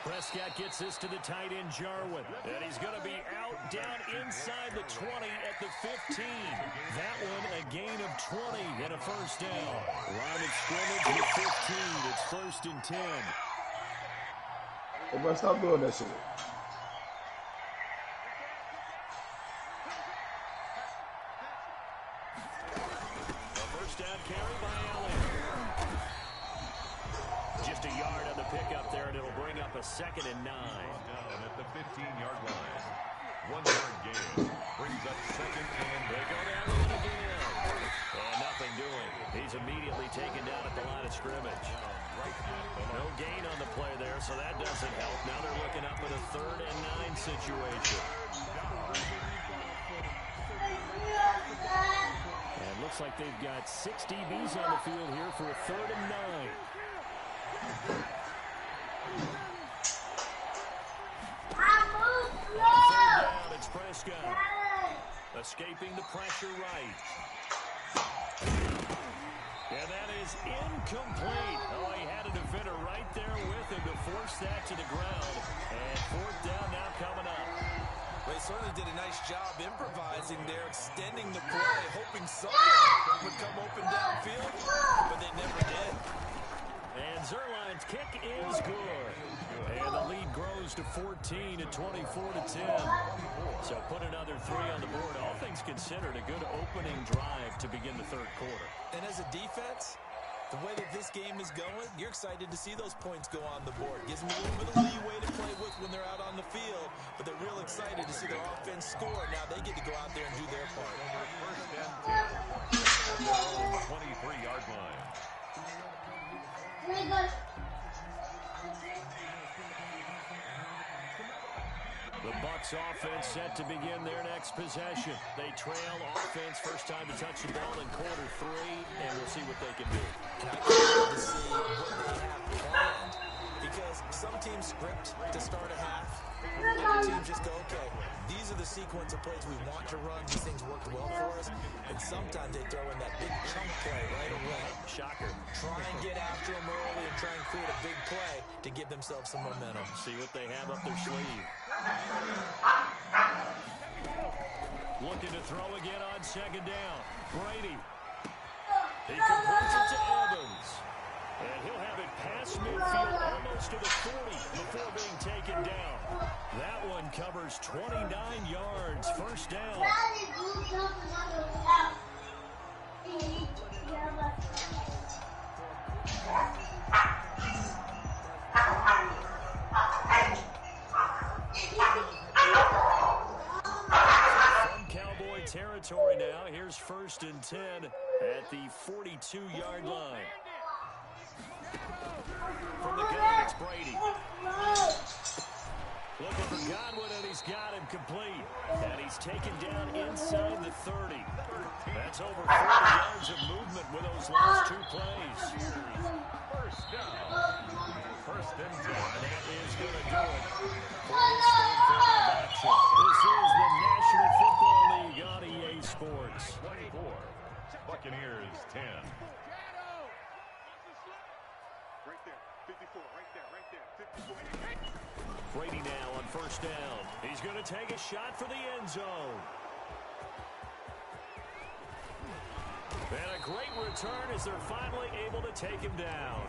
Prescott gets this to the tight end, Jarwin. And he's going to be out down inside the 20 at the 15. That one a gain of 20 and a first down. Line of scrimmage at 15. It's 1st and 10. Hey, bro, stop doing that shit. A first down carry by Elliott. Just a yard on the pickup there, and it'll bring up a 2nd and 9. Down at the 15-yard line. 1 yard gain. Brings up 2nd and they go down again. And nothing doing. He's immediately taken down at the line of scrimmage. No gain on the play there, so that doesn't help. Now they're looking up at a 3rd and 9 situation. And it looks like they've got 6 DBs on the field here for a 3rd and 9. Third down, it's Prescott. Escaping the pressure right. And that is incomplete. Oh, he had a defender right there with him to force that to the ground. And 4th down now coming up. They certainly did a nice job improvising there, extending the play, hoping someone would come open downfield, but they never did. And Zerline's kick is good. And the lead grows to 14 at 24-10. So put another 3 on the board. All things considered, a good opening drive to begin the 3rd quarter. And as a defense, the way that this game is going, you're excited to see those points go on the board. Gives them a little bit of leeway to play with when they're out on the field, but they're real excited to see their offense score. Now they get to go out there and do their part. first and 10. 23-yard line. The Bucs offense set to begin their next possession. They trail offense, first time to touch the ball in quarter 3, and we'll see what they can do. And I can't wait to see what they have planned, because some teams script to start a half. Other teams just go, okay, these are the sequence of plays we want to run. These things worked well for us. And sometimes they throw in that big chunk play right away. Shocker. Try and get after them early and try and create a big play to give themselves some momentum. See what they have up their sleeve. Looking to throw again on 2nd down. Brady. He completes it to Evans. And he'll have it past midfield almost to the 40 before being taken down. That one covers 29 yards. First down. From Cowboy territory now. Here's 1st and 10 at the 42-yard line. From the gun, it's Brady. Looking for Godwin, and he's got him complete. And he's taken down inside the 30. That's over 40 yards of movement with those last 2 plays. First down. 1st and 10. That is going to do it for this 3rd quarter of action. This is the National Football League on EA Sports. 24. Buccaneers 10. Right there. 54. Right there. 54. Brady now on 1st down. He's going to take a shot for the end zone. And a great return as they're finally able to take him down.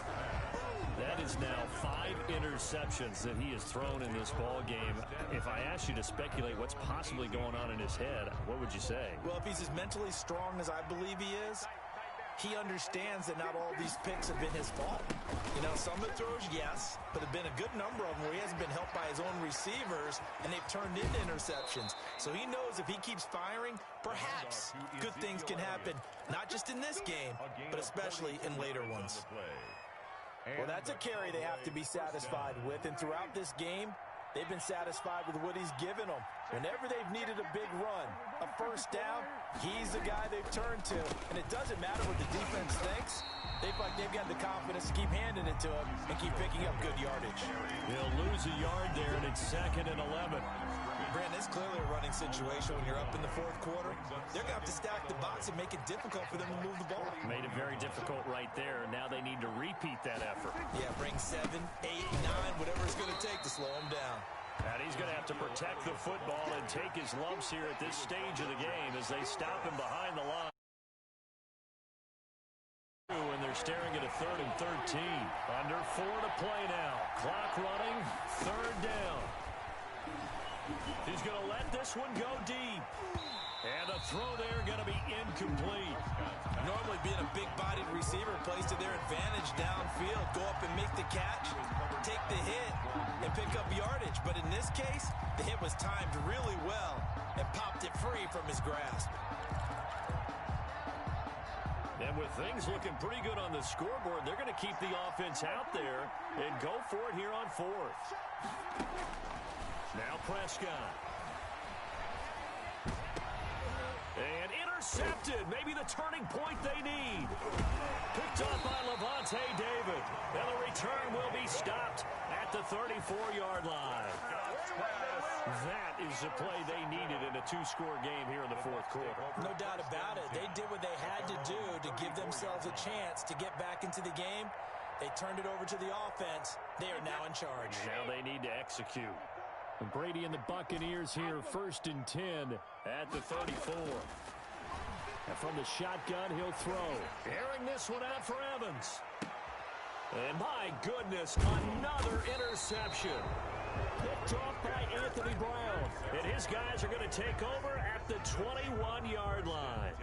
That is now 5 interceptions that he has thrown in this ball game. If I asked you to speculate what's possibly going on in his head, what would you say? Well, if he's as mentally strong as I believe he is, he understands that not all these picks have been his fault. You know, some of the throws, yes, but there have been a good number of them where he hasn't been helped by his own receivers, and they've turned into interceptions. So he knows if he keeps firing, perhaps good things can happen, not just in this game, but especially in later ones. Well, that's a carry they have to be satisfied with, and throughout this game, they've been satisfied with what he's given them. Whenever they've needed a big run, a first down, he's the guy they've turned to. And it doesn't matter what the defense thinks. They feel like they've got the confidence to keep handing it to him and keep picking up good yardage. He'll lose a yard there, and it's 2nd and 11. Brandon, it's clearly a running situation when you're up in the fourth quarter. They're going to have to stack the box and make it difficult for them to move the ball. Made it very difficult right there. Now they need to repeat that effort. Yeah, bring 7, 8, 9, whatever it's going to take to slow them down. And he's going to have to protect the football and take his lumps here at this stage of the game as they stop him behind the line. And they're staring at a 3rd and 13. Under 4 to play now. Clock running. 3rd down. He's going to let this one go deep. And the throw there going to be incomplete. Normally being a big-bodied receiver plays to their advantage downfield. Go up and make the catch, take the hit, and pick up yardage. But in this case, the hit was timed really well and popped it free from his grasp. And with things looking pretty good on the scoreboard, they're going to keep the offense out there and go for it here on 4th. Now Prescott. And intercepted. Maybe the turning point they need. Picked up by Levante David. And the return will be stopped at the 34-yard line. That is the play they needed in a 2-score game here in the 4th quarter. No doubt about it. They did what they had to do to give themselves a chance to get back into the game. They turned it over to the offense. They are now in charge. Now they need to execute. And Brady and the Buccaneers here, 1st and 10 at the 34. And from the shotgun, he'll throw. Airing this one out for Evans. And my goodness, another interception. Picked off by Anthony Brown. And his guys are going to take over at the 21-yard line.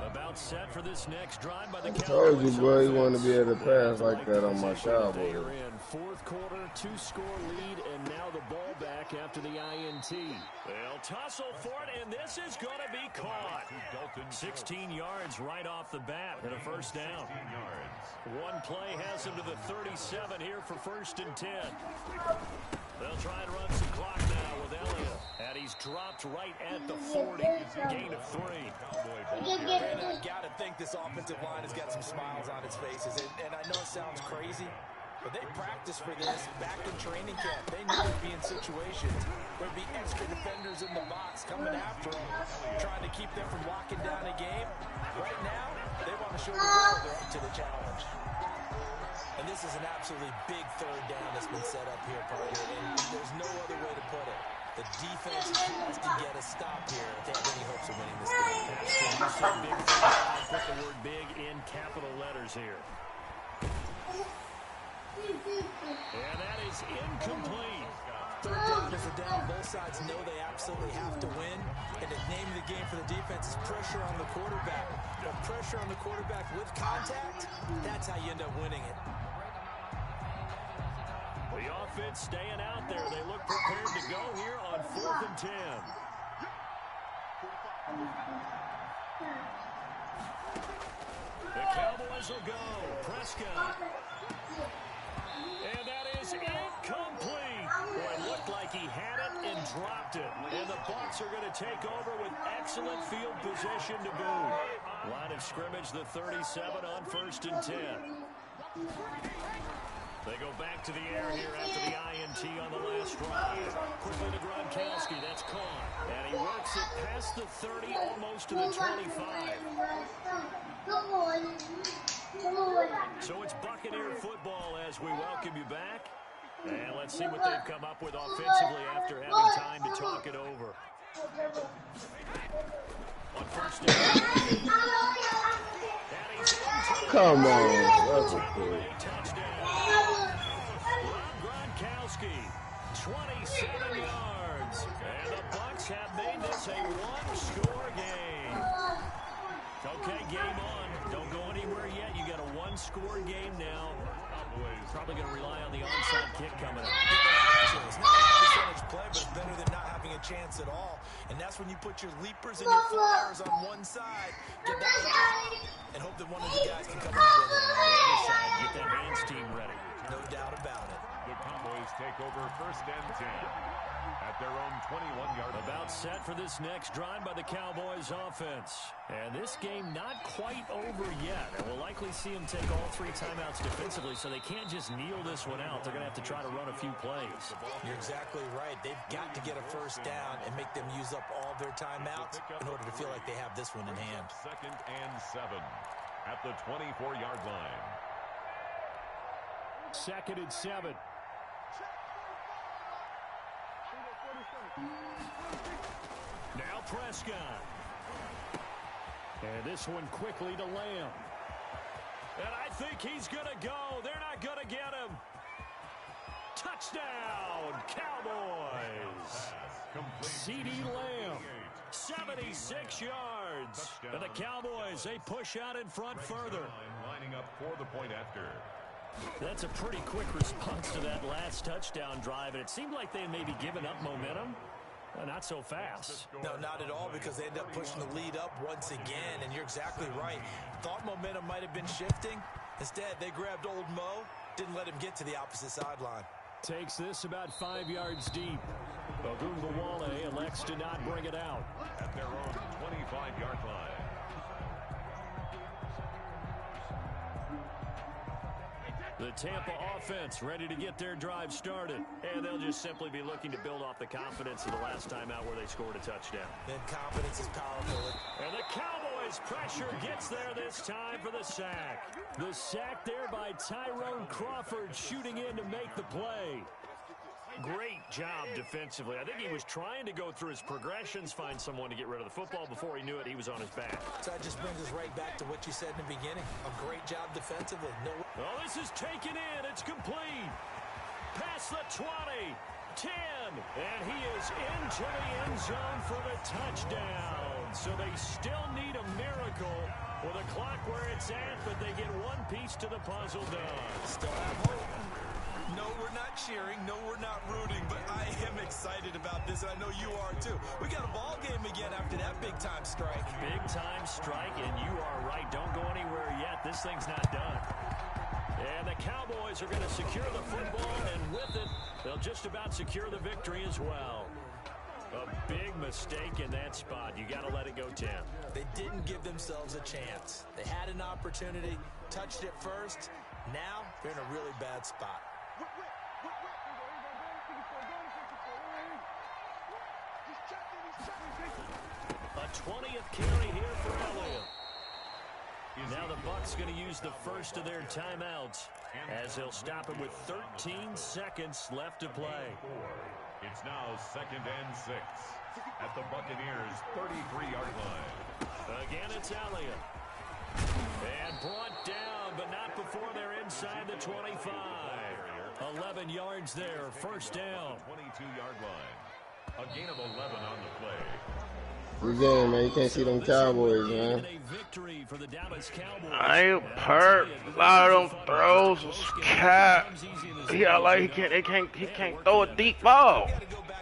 About set for this next drive by the Cowboys. Told you, boy, you want to be able to pass like that on my Cowboys. They are in 4th quarter, 2-score lead, and now the ball back after the INT. They'll tussle for it, and this is going to be caught. 16 yards right off the bat and a first down. One play has him to the 37 here for 1st and 10. They'll try and run some clock now with Elliott. And he's dropped right at the 40. Gain of 3. And I got to think this offensive line has got some smiles on its faces. And I know it sounds crazy, but they practiced for this back in training camp. They knew they'd be in situations where there'd be extra defenders in the box coming after them, trying to keep them from locking down a game. Right now, they want to show the world they're up to the challenge. And this is an absolutely big 3rd down that's been set up here, partner. And there's no other way to put it. The defense has to get a stop here if they have any hopes of winning this game. Big thing, put the word big in capital letters here. And that is incomplete. 3rd down is a down. Both sides know they absolutely have to win. And the name of the game for the defense is pressure on the quarterback. But pressure on the quarterback with contact, that's how you end up winning it. The offense staying out there. They look prepared to go here on 4th and 10. The Cowboys will go. Prescott. And that is incomplete. Boy, it looked like he had it and dropped it. And the Bucs are going to take over with excellent field position to boot. Line of scrimmage, the 37 on 1st and 10. They go back to the air here after the INT on the last drive. Quickly to Gronkowski, that's caught. And he works it past the 30, almost to the 25. So it's Buccaneer football as we welcome you back. And let's see what they've come up with offensively after having time to talk it over. On 1st down. Come on. That's a cool. Gronkowski, 27 yards. And the Bucs have made this a 1-score game. Okay, game on. Don't go anywhere yet. You got a one-score game now. Probably going to rely on the onside kick coming up. It's not a percentage play, but it's better than not having a chance at all. And that's when you put your leapers and your flyers on one side, get that one, and hope that one of the guys can come up with it. And on the other side, get that hands team ready. No doubt about it. The Cowboys take over 1st and 10 at their own 21-yard line. About set for this next drive by the Cowboys offense. And this game not quite over yet. And we'll likely see them take all 3 timeouts defensively, so they can't just kneel this one out. They're going to have to try to run a few plays. You're exactly right. They've got to get a first down and make them use up all their timeouts in order to feel like they have this one in hand. 2nd and 7 at the 24-yard line. 2nd and 7. Now Prescott. And this one quickly to Lamb. And I think he's going to go. They're not going to get him. Touchdown, Cowboys. C.D. Lamb, 76 yards. And the Cowboys, they push out in front further. Lining up for the point after. That's a pretty quick response to that last touchdown drive, and it seemed like they had maybe given up momentum. Not so fast. No, not at all, because they end up pushing the lead up once again, and you're exactly right. Thought momentum might have been shifting. Instead, they grabbed old Mo, didn't let him get to the opposite sideline. Takes this about 5 yards deep. Ogunbowale elects to not bring it out. At their own 25-yard line. The Tampa offense ready to get their drive started. And they'll just simply be looking to build off the confidence of the last time out where they scored a touchdown. Then confidence is powerful. And the Cowboys pressure gets there this time for the sack. The sack there by Tyrone Crawford shooting in to make the play. Great job defensively. I think he was trying to go through his progressions, find someone to get rid of the football. Before he knew it, he was on his back. So that just brings us right back to what you said in the beginning. A great job defensively. No. Oh, this is taken in. It's complete. Past the 20, 10, and he is into the end zone for the touchdown. So they still need a miracle with a clock where it's at, but they get one piece to the puzzle done. Still have hope. No, we're not cheering. No, we're not rooting, but I am excited about this, and I know you are too. We got a ball game again after that big-time strike. Big-time strike, and you are right. Don't go anywhere yet. This thing's not done. And the Cowboys are going to secure the football, and with it, they'll just about secure the victory as well. A big mistake in that spot. You got to let it go 10. They didn't give themselves a chance. They had an opportunity, touched it first. Now they're in a really bad spot. A 20th carry here for Elliott. Now the Bucs going to use the first of their timeouts as they'll stop it with 13 seconds left to play. It's now 2nd and 6 at the Buccaneers' 33-yard line. Again, it's Elliott. And brought down, but not before they're inside the 25. 11 yards there, first down. 22-yard line. A gain of 11 on the play. Good game, man. You can't see them Cowboys, man. I ain't hurt. A lot of them throws was cat. Yeah, like he can't throw a deep ball.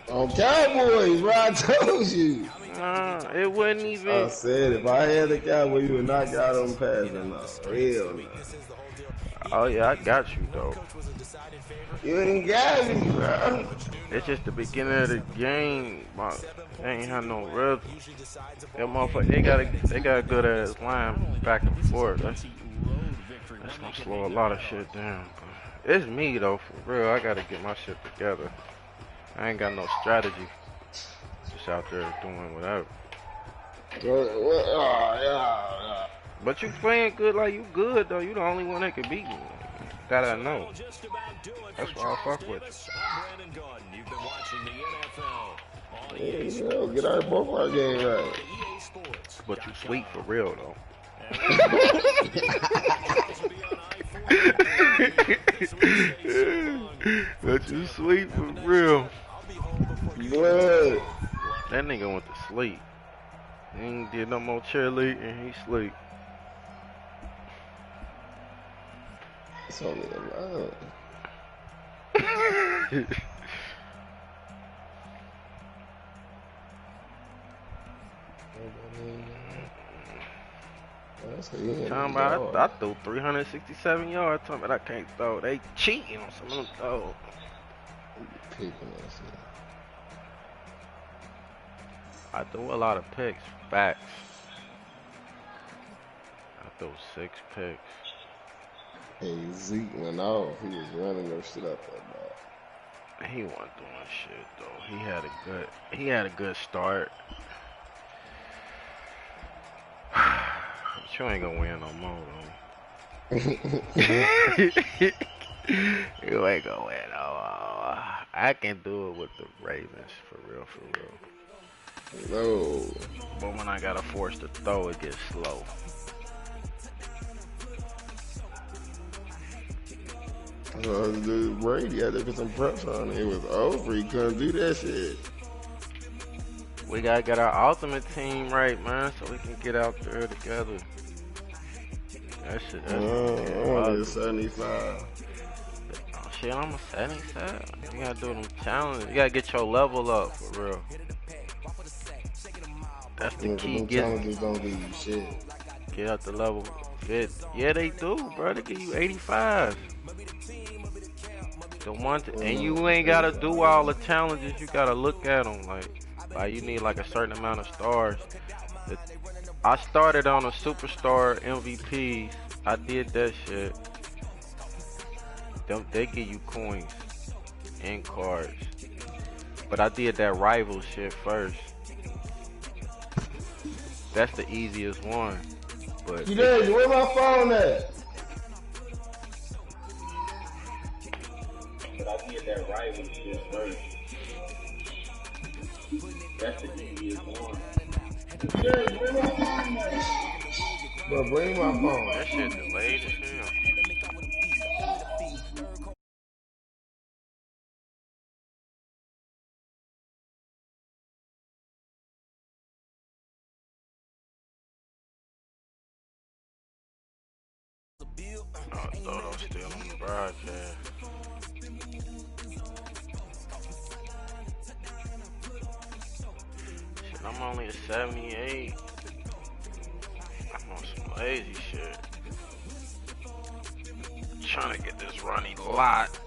On Cowboys, bro, I told you. It wouldn't even. I said if I had the Cowboys, you would not got them passing. No, real, no. Oh yeah, I got you though. You ain't got me, bro. It's just the beginning of the game, but they ain't have no rhythm. That motherfucker, they got a good ass line back and forth. That's gonna slow a lot of shit down. But it's me though, for real. I gotta get my shit together. I ain't got no strategy. Just out there doing whatever. But you playing good like you good though. You the only one that can beat me. That I know. That's why I fuck with you. Yeah, get our both our game right. But you sweet for real though. But you sweet for real. Blood. That nigga went to sleep. He ain't did no more cheerleading. He sleep. It's only a line. Talking about I threw 367 yards. Talking about I can't throw. They cheating on some of them throws. I threw a lot of picks. Facts. I threw 6 picks. Hey, Zeke went off. He was running their shit up that ball. He wasn't doing shit though. He had a good start. But you ain't gonna win no more though. You ain't gonna win no more. I can do it with the Ravens for real, for real. No. But when I gotta force the throw, it gets slow. Dude, Brady had to put some pressure on it. It was over. He couldn't do that shit. We gotta get our ultimate team right, man, so we can get out there together. That shit, I wanted a 75. Oh shit, I'm a 77. You gotta do them challenges. You gotta get your level up for real. That's the key. Challenges don't give you shit. Get up the level. Yeah, they do, bro. They give you 85. The one, and you ain't gotta do all the challenges. You gotta look at them like you need like a certain amount of stars. I started on a superstar MVP. I did that shit. They give you coins and cards, but I did that rival shit first. That's the easiest one. But you there? Where my phone at? But I did that rival shit first. That's the easiest one. Bro, bring my phone. That shit delayed as hell. Oh, Dodo's still on the broadcast. Shit, I'm only a 78. I'm on some lazy shit. Trying to get this runny lot.